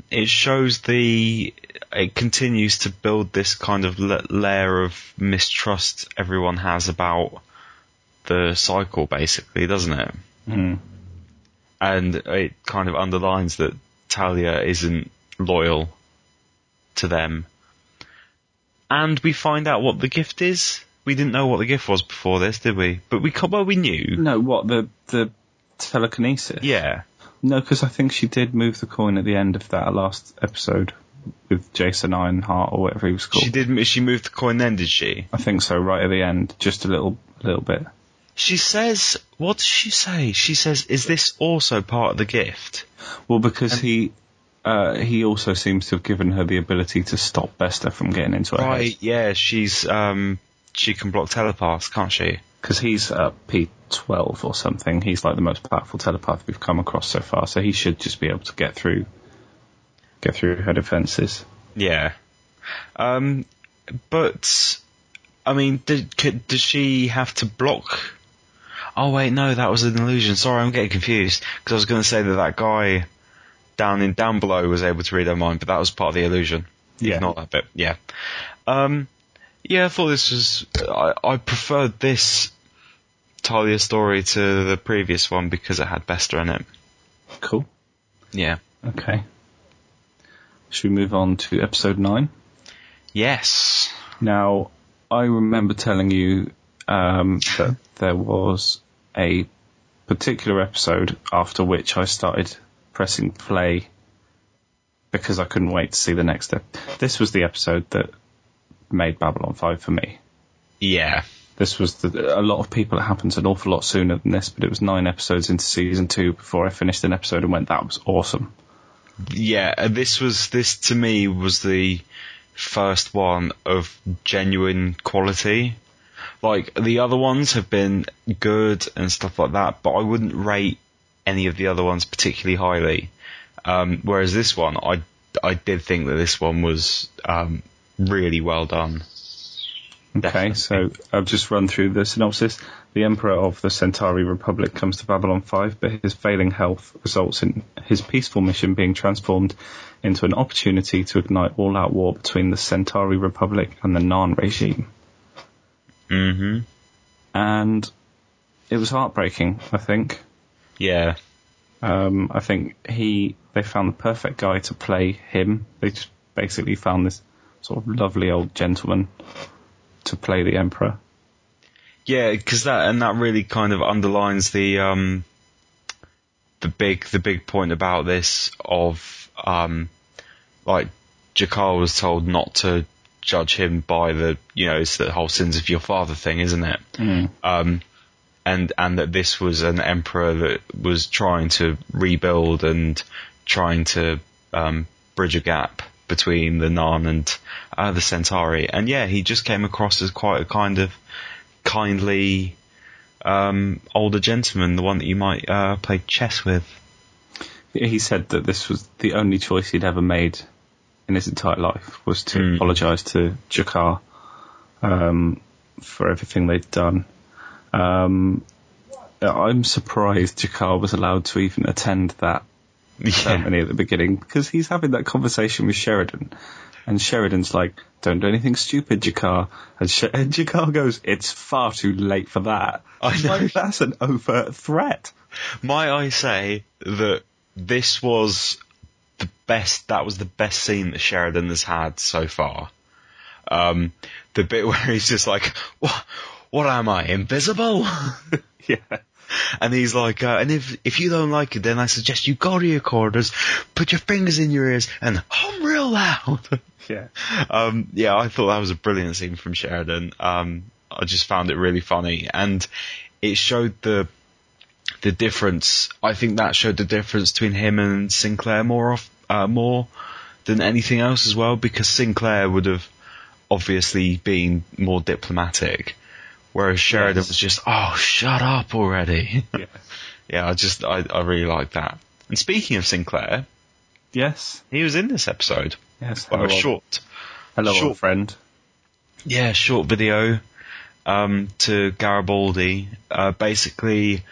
[SPEAKER 2] it shows it continues to build this kind of layer of mistrust everyone has about the cycle, basically, doesn't it?
[SPEAKER 1] Mm.
[SPEAKER 2] And it kind of underlines that Talia isn't loyal to them. And we find out what the gift is. We didn't know what the gift was before this, did we? But we knew.
[SPEAKER 1] No, what, the telekinesis?
[SPEAKER 2] Yeah.
[SPEAKER 1] No, because I think she did move the coin at the end of that last episode with Jason Ironheart or whatever he was called.
[SPEAKER 2] She moved the coin then, did she?
[SPEAKER 1] I think so, right at the end, just a little bit.
[SPEAKER 2] She says, what does she say? She says, is this also part of the gift?
[SPEAKER 1] Well, because he also seems to have given her the ability to stop Bester from getting into her head.
[SPEAKER 2] Right, yeah, she can block telepaths, can't she?
[SPEAKER 1] Because he's P12 or something. He's like the most powerful telepath we've come across so far, so he should just be able to get through her defences.
[SPEAKER 2] Yeah. But, I mean, does she have to block? Oh wait, no, that was an illusion. Sorry, I'm getting confused. Because I was going to say that guy down below was able to read her mind, but that was part of the illusion.
[SPEAKER 1] Yeah.
[SPEAKER 2] Not that bit, yeah. Yeah, I thought this was... I preferred this Talia story to the previous one because it had Bester in it.
[SPEAKER 1] Cool.
[SPEAKER 2] Yeah.
[SPEAKER 1] Okay. Should we move on to episode 9?
[SPEAKER 2] Yes.
[SPEAKER 1] Now, I remember telling you that there was a particular episode after which I started pressing play because I couldn't wait to see the next step. This was the episode that made Babylon 5 for me.
[SPEAKER 2] Yeah.
[SPEAKER 1] This was a lot of people, it happens an awful lot sooner than this, but it was 9 episodes into season 2 before I finished an episode and went, that was awesome.
[SPEAKER 2] Yeah, this to me was the first one of genuine quality. Like, the other ones have been good and stuff like that, but I wouldn't rate any of the other ones particularly highly. Whereas this one, I did think that this one was really well done.
[SPEAKER 1] Okay,
[SPEAKER 2] Definitely.
[SPEAKER 1] so I've just run through the synopsis. The Emperor of the Centauri Republic comes to Babylon 5, but his failing health results in his peaceful mission being transformed into an opportunity to ignite all-out war between the Centauri Republic and the Narn regime.
[SPEAKER 2] Mm-hmm.
[SPEAKER 1] And it was heartbreaking, I think.
[SPEAKER 2] Yeah.
[SPEAKER 1] I think they found the perfect guy to play him. They just basically found this sort of lovely old gentleman to play the Emperor.
[SPEAKER 2] Yeah, because that really kind of underlines the big point about this of like Jakar was told not to judge him by it's the whole sins of your father thing, isn't it?
[SPEAKER 1] Mm.
[SPEAKER 2] And that this was an emperor that was trying to rebuild and trying to bridge a gap between the Narn and the Centauri. And yeah, he just came across as quite a kind of kindly older gentleman, the one that you might play chess with.
[SPEAKER 1] He said that this was the only choice he'd ever made in his entire life, was to apologise to Jakar for everything they'd done. I'm surprised Jakar was allowed to even attend that ceremony at the beginning, because he's having that conversation with Sheridan, and Sheridan's like, don't do anything stupid, Jakar, and Jakar goes, it's far too late for that.
[SPEAKER 2] I know.
[SPEAKER 1] Like, that's an overt threat.
[SPEAKER 2] Might I say that this was that was the best scene that Sheridan has had so far. The bit where he's just like, what am I, invisible?
[SPEAKER 1] Yeah.
[SPEAKER 2] And he's like, and if you don't like it, then I suggest you go to your quarters, put your fingers in your ears, and hum real loud.
[SPEAKER 1] Yeah.
[SPEAKER 2] Yeah, I thought that was a brilliant scene from Sheridan. I just found it really funny, and it showed the difference. I think that showed the difference between him and Sinclair more than anything else as well, because Sinclair would have obviously been more diplomatic, whereas Sheridan was just, oh, shut up already.
[SPEAKER 1] Yeah.
[SPEAKER 2] Yeah, I really like that. And speaking of Sinclair,
[SPEAKER 1] Yes.
[SPEAKER 2] he was in this episode.
[SPEAKER 1] Yes.
[SPEAKER 2] Well, short,
[SPEAKER 1] old friend.
[SPEAKER 2] Yeah, short video to Garibaldi. Basically,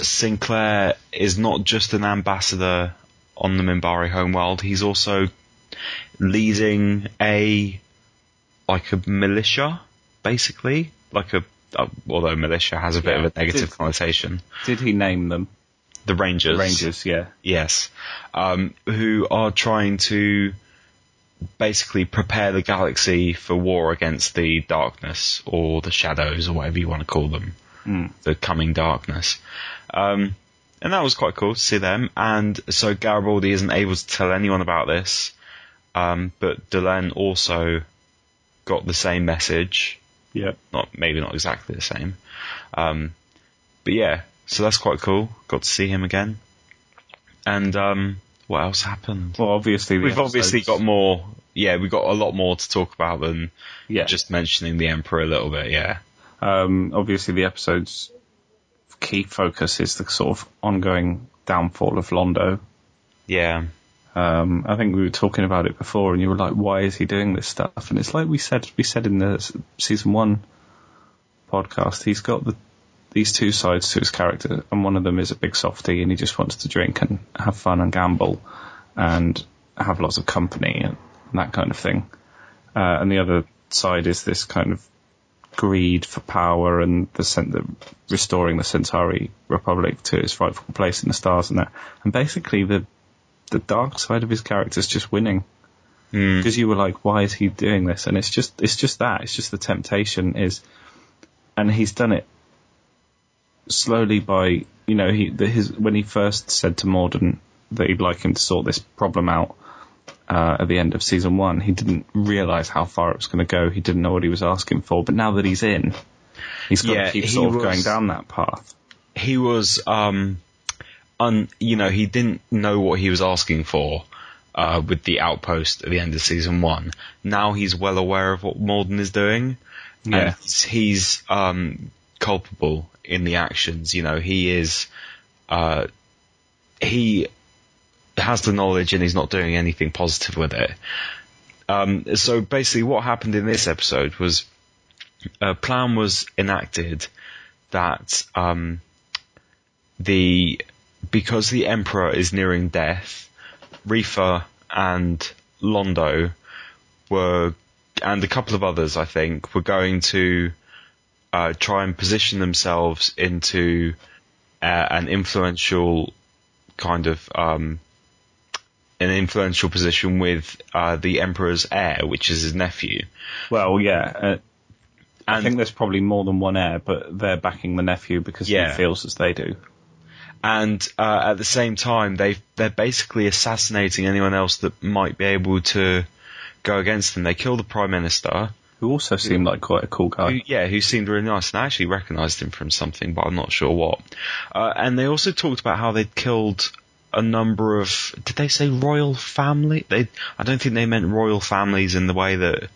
[SPEAKER 2] Sinclair is not just an ambassador on the Minbari homeworld. He's also leading a militia, basically, although militia has a bit of a negative connotation.
[SPEAKER 1] Did he name them?
[SPEAKER 2] The Rangers.
[SPEAKER 1] Rangers, yeah.
[SPEAKER 2] Yes. Who are trying to basically prepare the galaxy for war against the darkness, or the shadows, or whatever you want to call them. The coming darkness. And that was quite cool to see them. And so Garibaldi isn't able to tell anyone about this, but Delenn also got the same message.
[SPEAKER 1] Yeah.
[SPEAKER 2] Maybe not exactly the same. But yeah, so that's quite cool. Got to see him again. And what else happened?
[SPEAKER 1] Well, obviously
[SPEAKER 2] we've obviously got more. Yeah, we've got a lot more to talk about than just mentioning the Emperor a little bit. Yeah.
[SPEAKER 1] Obviously, the episode's key focus is the sort of ongoing downfall of Londo.
[SPEAKER 2] Yeah.
[SPEAKER 1] I think we were talking about it before, and you were like, "Why is he doing this stuff?" And it's like we said in the season 1 podcast. He's got these two sides to his character, and one of them is a big softie, and he just wants to drink and have fun and gamble and have lots of company and that kind of thing. And the other side is this kind of greed for power and restoring the Centauri Republic to its rightful place in the stars and that. And basically the dark side of his character is just winning. Because you were like, why is he doing this? And it's just that. It's just the temptation is, and he's done it slowly by, when he first said to Morden that he'd like him to sort this problem out at the end of season 1, he didn't realise how far it was going to go. He didn't know what he was asking for. But now that he's in, he's got to keep going down that path.
[SPEAKER 2] He was, he didn't know what he was asking for with the outpost at the end of season 1. Now he's well aware of what Morden is doing.
[SPEAKER 1] Yeah.
[SPEAKER 2] And he's culpable in the actions. He is, he has the knowledge and he's not doing anything positive with it. So basically what happened in this episode was a plan was enacted that because the Emperor is nearing death, Reefer and Londo and a couple of others, I think, were going to try and position themselves into an influential kind of an influential position with the Emperor's heir, which is his nephew.
[SPEAKER 1] Well, yeah. I think there's probably more than one heir, but they're backing the nephew because he feels as they do.
[SPEAKER 2] And at the same time, they're basically assassinating anyone else that might be able to go against them. They kill the Prime Minister.
[SPEAKER 1] Who also seemed like quite a cool guy.
[SPEAKER 2] Who seemed really nice. And I actually recognised him from something, but I'm not sure what. And they also talked about how they'd killed a number of... Did they say royal family? I don't think they meant royal families in the way that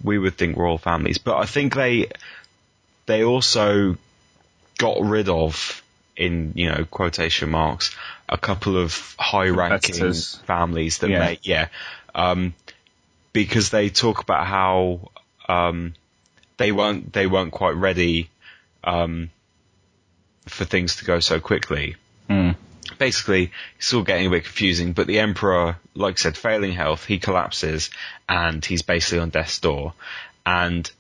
[SPEAKER 2] we would think royal families. But I think they also got rid of, in quotation marks, a couple of high-ranking families that because they talk about how they weren't quite ready for things to go so quickly. Basically, it's all getting a bit confusing, but the Emperor, like I said, failing health, he collapses and he's basically on death's door, and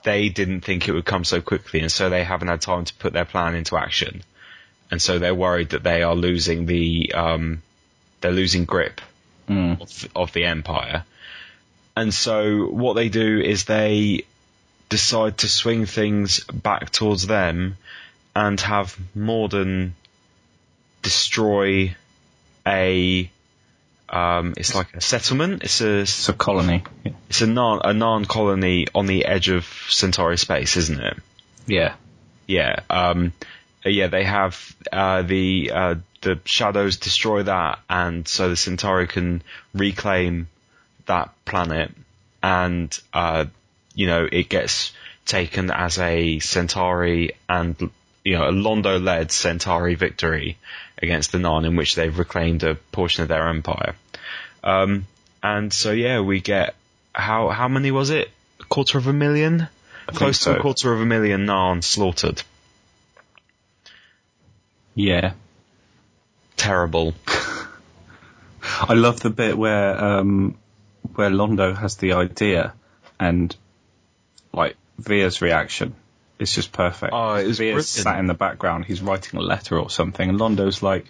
[SPEAKER 2] they didn't think it would come so quickly, and so they haven't had time to put their plan into action, and so they're worried that they are losing they're losing grip of the Empire. And so what they do is they decide to swing things back towards them and have Morden destroy it's like a settlement. It's a
[SPEAKER 1] colony.
[SPEAKER 2] It's a Narn colony on the edge of Centauri space, isn't it?
[SPEAKER 1] Yeah.
[SPEAKER 2] Yeah. They have the shadows destroy that, and so the Centauri can reclaim that planet, and it gets taken as a Centauri and a Londo-led Centauri victory against the Narn, in which they've reclaimed a portion of their empire. And so we get how many was it? 250,000? Close to 250,000 Narn slaughtered.
[SPEAKER 1] Yeah.
[SPEAKER 2] Terrible.
[SPEAKER 1] I love the bit where Londo has the idea and like Via's reaction is just perfect.
[SPEAKER 2] Oh, it was
[SPEAKER 1] Via's sat in the background, he's writing a letter or something, and Londo's like,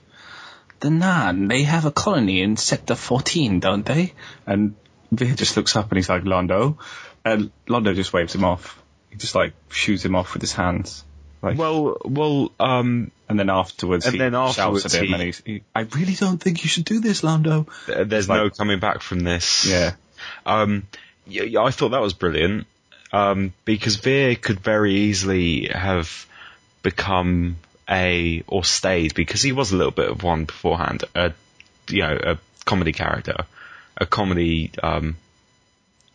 [SPEAKER 1] the Nan, they have a colony in Sector 14, don't they? And Via just looks up and he's like, Londo. And Londo just waves him off. He just like shoots him off with his hands. Like, and then afterwards he shouts at him and I really don't think you should do this, Londo.
[SPEAKER 2] There's no coming back from this.
[SPEAKER 1] Yeah.
[SPEAKER 2] I thought that was brilliant. Because Via could very easily have become or stayed, because he was a little bit of one beforehand, a comedy character, a comedy,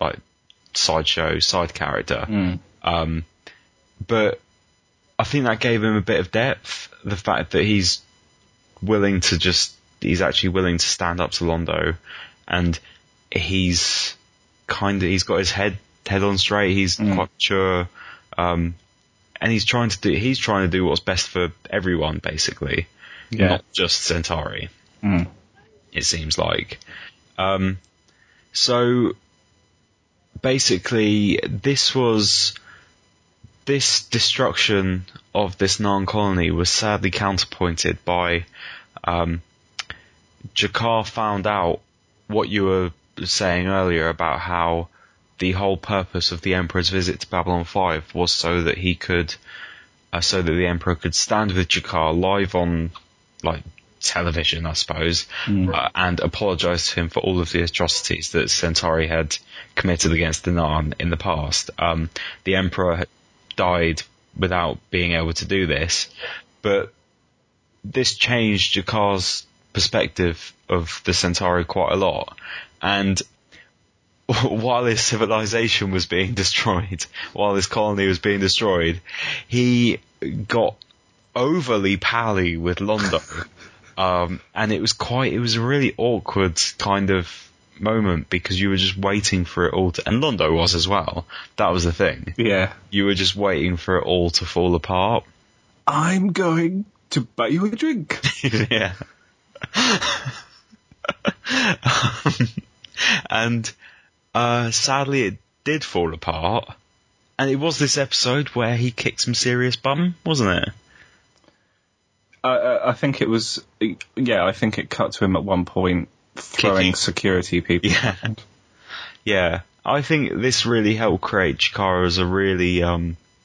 [SPEAKER 2] like sideshow, side character. But I think that gave him a bit of depth. The fact that he's actually willing to stand up to Londo, and he's got his head on straight. He's quite mature, and he's trying to do what's best for everyone, basically, not just Centauri. It seems like. So basically, this destruction of this Narn colony was sadly counterpointed by Jakar found out what you were saying earlier about how the whole purpose of the Emperor's visit to Babylon 5 was so that the Emperor could stand with Jakar live on, like, television, I suppose, and apologise to him for all of the atrocities that Centauri had committed against the Narn in the past. The Emperor had died without being able to do this, but this changed Jakar's perspective of the Centauri quite a lot, and while his civilization was being destroyed, while his colony was being destroyed, he got overly pally with Londo. And it was a really awkward kind of moment, because you were just waiting for it all to, and Londo was as well. That was the thing. Yeah. You were just waiting for it all to fall apart.
[SPEAKER 1] I'm going to buy you a drink.
[SPEAKER 2] Yeah. And sadly it did fall apart, and it was this episode where he kicked some serious bum, wasn't it?
[SPEAKER 1] I think it was, I think it cut to him at one point throwing security people.
[SPEAKER 2] Yeah. Yeah. I think this really helped create Chikara as a really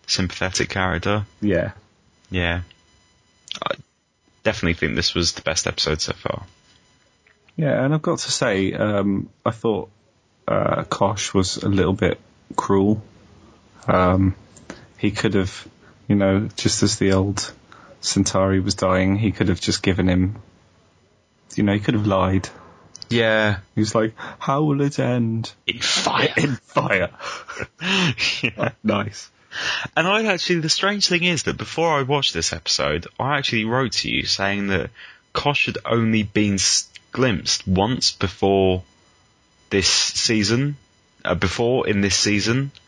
[SPEAKER 2] sympathetic character.
[SPEAKER 1] Yeah.
[SPEAKER 2] Yeah. I definitely think this was the best episode so far.
[SPEAKER 1] Yeah, and I've got to say, I thought Kosh was a little bit cruel. He could have, just as the old Centauri was dying, he could have just given him, he could have lied.
[SPEAKER 2] Yeah.
[SPEAKER 1] He was like, how will it end?
[SPEAKER 2] In fire.
[SPEAKER 1] In fire.
[SPEAKER 2] Yeah.
[SPEAKER 1] Nice.
[SPEAKER 2] And the strange thing is that before I watched this episode, I actually wrote to you saying that Kosh had only been glimpsed once before in this season.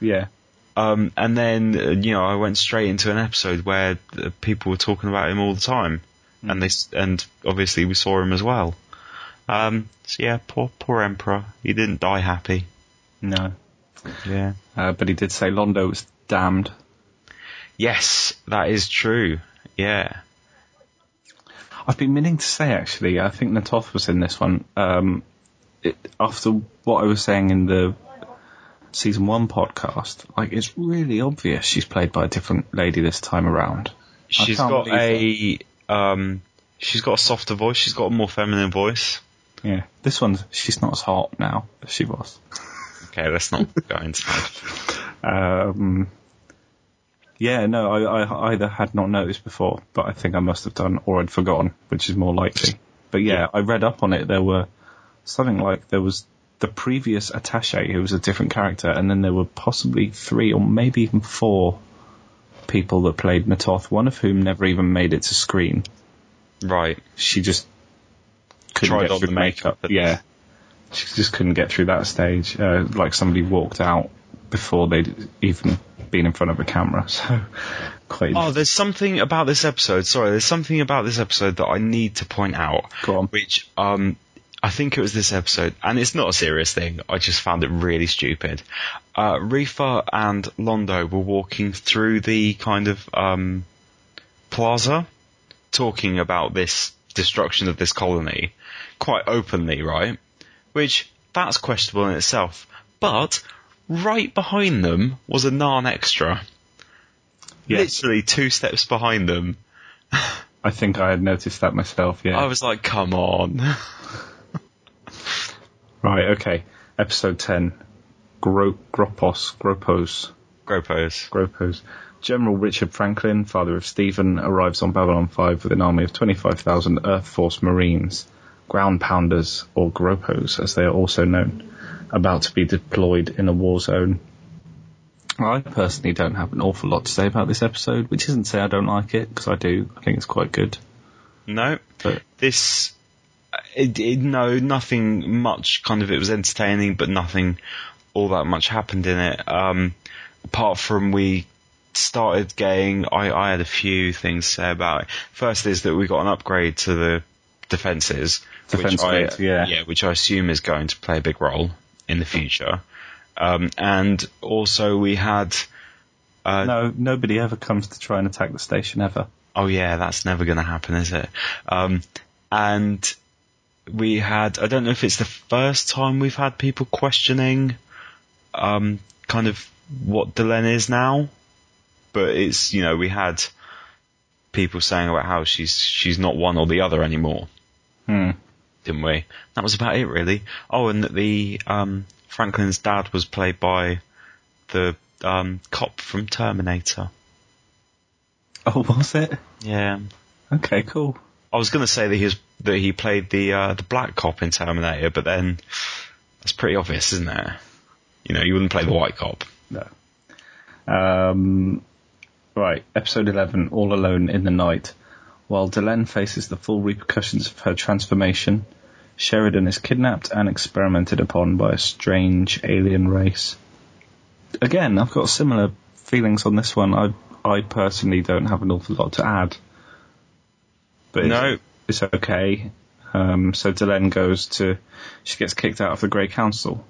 [SPEAKER 1] Yeah.
[SPEAKER 2] And then, I went straight into an episode where people were talking about him all the time. And obviously we saw him as well. So yeah, poor Emperor. He didn't die happy.
[SPEAKER 1] No.
[SPEAKER 2] Yeah.
[SPEAKER 1] But he did say Londo was damned.
[SPEAKER 2] Yes, that is true. Yeah.
[SPEAKER 1] I've been meaning to say, actually, I think Natoth was in this one. After what I was saying in the season 1 podcast, it's really obvious she's played by a different lady this time around.
[SPEAKER 2] She's got a softer voice. She's got a more feminine voice.
[SPEAKER 1] Yeah. This one, she's not as hot now as she was.
[SPEAKER 2] Okay, let's not go into that.
[SPEAKER 1] Yeah, no, I either had not noticed before, but I think I must have done, or I'd forgotten, which is more likely. But yeah, I read up on it. There were something like there was the previous attaché who was a different character, and then there were possibly 3 or maybe even 4 people that played Natoth, one of whom never even made it to screen.
[SPEAKER 2] Right.
[SPEAKER 1] She just couldn't get through the makeup. Yeah. She just couldn't get through that stage. Like somebody walked out before they'd even been in front of a camera. So quite.
[SPEAKER 2] Oh, there's something about this episode. Sorry, there's something about this episode that I need to point out.
[SPEAKER 1] Go on.
[SPEAKER 2] Which I I think it was this episode, and it's not a serious thing, I just found it really stupid. Reefer and Londo were walking through the kind of plaza, talking about this destruction of this colony, quite openly, right? Which, that's questionable in itself. But, right behind them was a Narn extra. Yes. Literally 2 steps behind them.
[SPEAKER 1] I think I had noticed that myself, yeah.
[SPEAKER 2] I was like, come on.
[SPEAKER 1] Right, okay. Episode 10. Gropos. General Richard Franklin, father of Stephen, arrives on Babylon 5 with an army of 25,000 Earth Force Marines, ground pounders, or Gropos, as they are also known, about to be deployed in a war zone. I personally don't have an awful lot to say about this episode, which isn't to say I don't like it, because I do. I think it's quite good.
[SPEAKER 2] No, but nothing much. Kind of, it was entertaining, but nothing all that much happened in it. Apart from we started getting, I had a few things to say about it. First is that we got an upgrade to the defences, which I assume is going to play a big role in the future. And also we had...
[SPEAKER 1] no, nobody ever comes to try and attack the station ever.
[SPEAKER 2] Oh yeah, that's never going to happen, is it? And we had... I don't know if it's the first time we've had people questioning kind of what Delenn is now. But it's, we had people saying about how she's not one or the other anymore. Didn't we? That was about it, really. Oh, and that the... Franklin's dad was played by the cop from Terminator.
[SPEAKER 1] Oh, was it?
[SPEAKER 2] Yeah.
[SPEAKER 1] Okay, cool.
[SPEAKER 2] I was going to say that he played the black cop in Terminator, but then that's pretty obvious, isn't it? You wouldn't play the white cop.
[SPEAKER 1] No. Right, episode 11, All Alone in the Night. While Delenn faces the full repercussions of her transformation, Sheridan is kidnapped and experimented upon by a strange alien race. Again, I've got similar feelings on this one. I personally don't have an awful lot to add. But it's okay. So Delenn she gets kicked out of the Grey Council.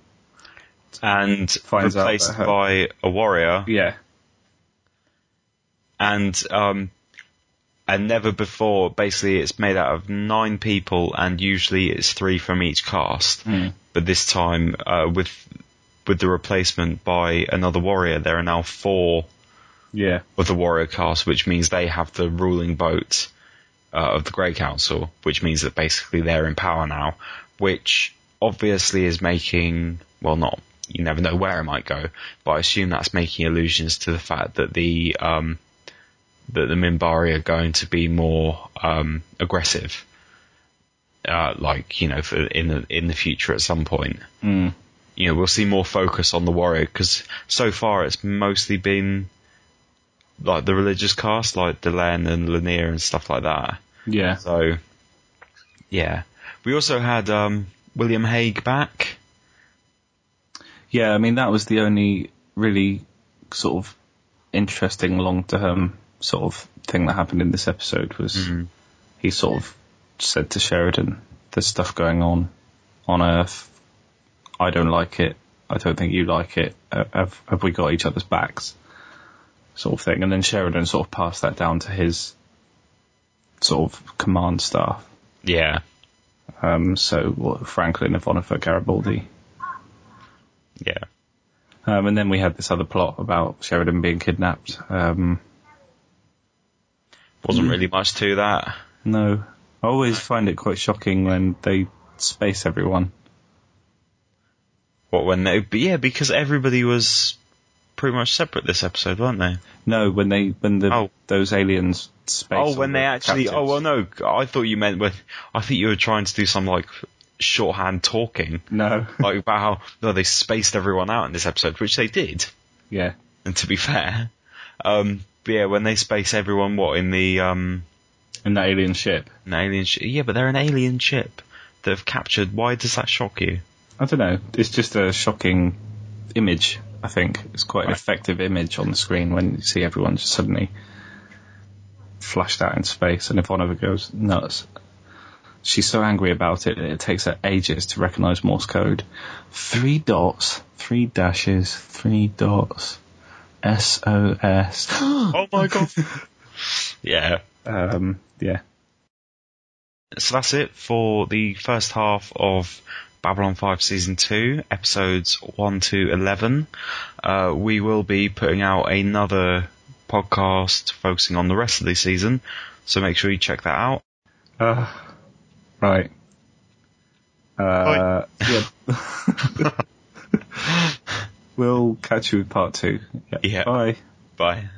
[SPEAKER 2] And finds replaced by a warrior.
[SPEAKER 1] Yeah.
[SPEAKER 2] And never before, basically it's made out of 9 people, and usually it's 3 from each cast. But this time, with the replacement by another warrior, there are now 4 of the warrior cast, which means they have the ruling vote of the Grey Council, which means that basically they're in power now, which obviously is making, well, not, you never know where it might go, but I assume that's making allusions to the fact that the Minbari are going to be more aggressive, in the future at some point. We'll see more focus on the warrior, because so far it's mostly been like the religious cast, like Delenn and Lanier and stuff like that.
[SPEAKER 1] Yeah.
[SPEAKER 2] So, yeah. We also had William Hague back.
[SPEAKER 1] Yeah, I mean, that was the only really sort of interesting long-term sort of thing that happened in this episode was he sort of said to Sheridan, there's stuff going on Earth. I don't like it. I don't think you like it. Have we got each other's backs? Sort of thing. And then Sheridan sort of passed that down to his sort of command staff.
[SPEAKER 2] Yeah.
[SPEAKER 1] Franklin, Ivanova, Garibaldi.
[SPEAKER 2] Yeah.
[SPEAKER 1] And then we had this other plot about Sheridan being kidnapped.
[SPEAKER 2] Wasn't really much to that.
[SPEAKER 1] No. I always find it quite shocking when they space everyone.
[SPEAKER 2] Because everybody was pretty much separate this episode, weren't they?
[SPEAKER 1] No, those aliens space.
[SPEAKER 2] Oh, when they actually...
[SPEAKER 1] captives.
[SPEAKER 2] Oh, well, no, I thought you meant... I think you were trying to do some, shorthand talking.
[SPEAKER 1] No.
[SPEAKER 2] About how they spaced everyone out in this episode, which they did.
[SPEAKER 1] Yeah.
[SPEAKER 2] And to be fair... when they space everyone, in the...
[SPEAKER 1] in that alien ship.
[SPEAKER 2] An alien ship. Yeah, but they're an alien ship that have captured... Why does that shock you?
[SPEAKER 1] I don't know. It's just a shocking image, I think. It's quite an effective image on the screen when you see everyone just suddenly flashed out in space, and Ivanova goes nuts. she's so angry about it that it takes her ages to recognise Morse code. 3 dots, 3 dashes, 3 dots, SOS.
[SPEAKER 2] Oh my god. Yeah.
[SPEAKER 1] Yeah.
[SPEAKER 2] So that's it for the first half of Babylon 5 Season 2, episodes 1 to 11. We will be putting out another podcast focusing on the rest of the season, so make sure you check that out.
[SPEAKER 1] Right. Yeah. We'll catch you with part 2.
[SPEAKER 2] Yeah.
[SPEAKER 1] Bye.
[SPEAKER 2] Bye.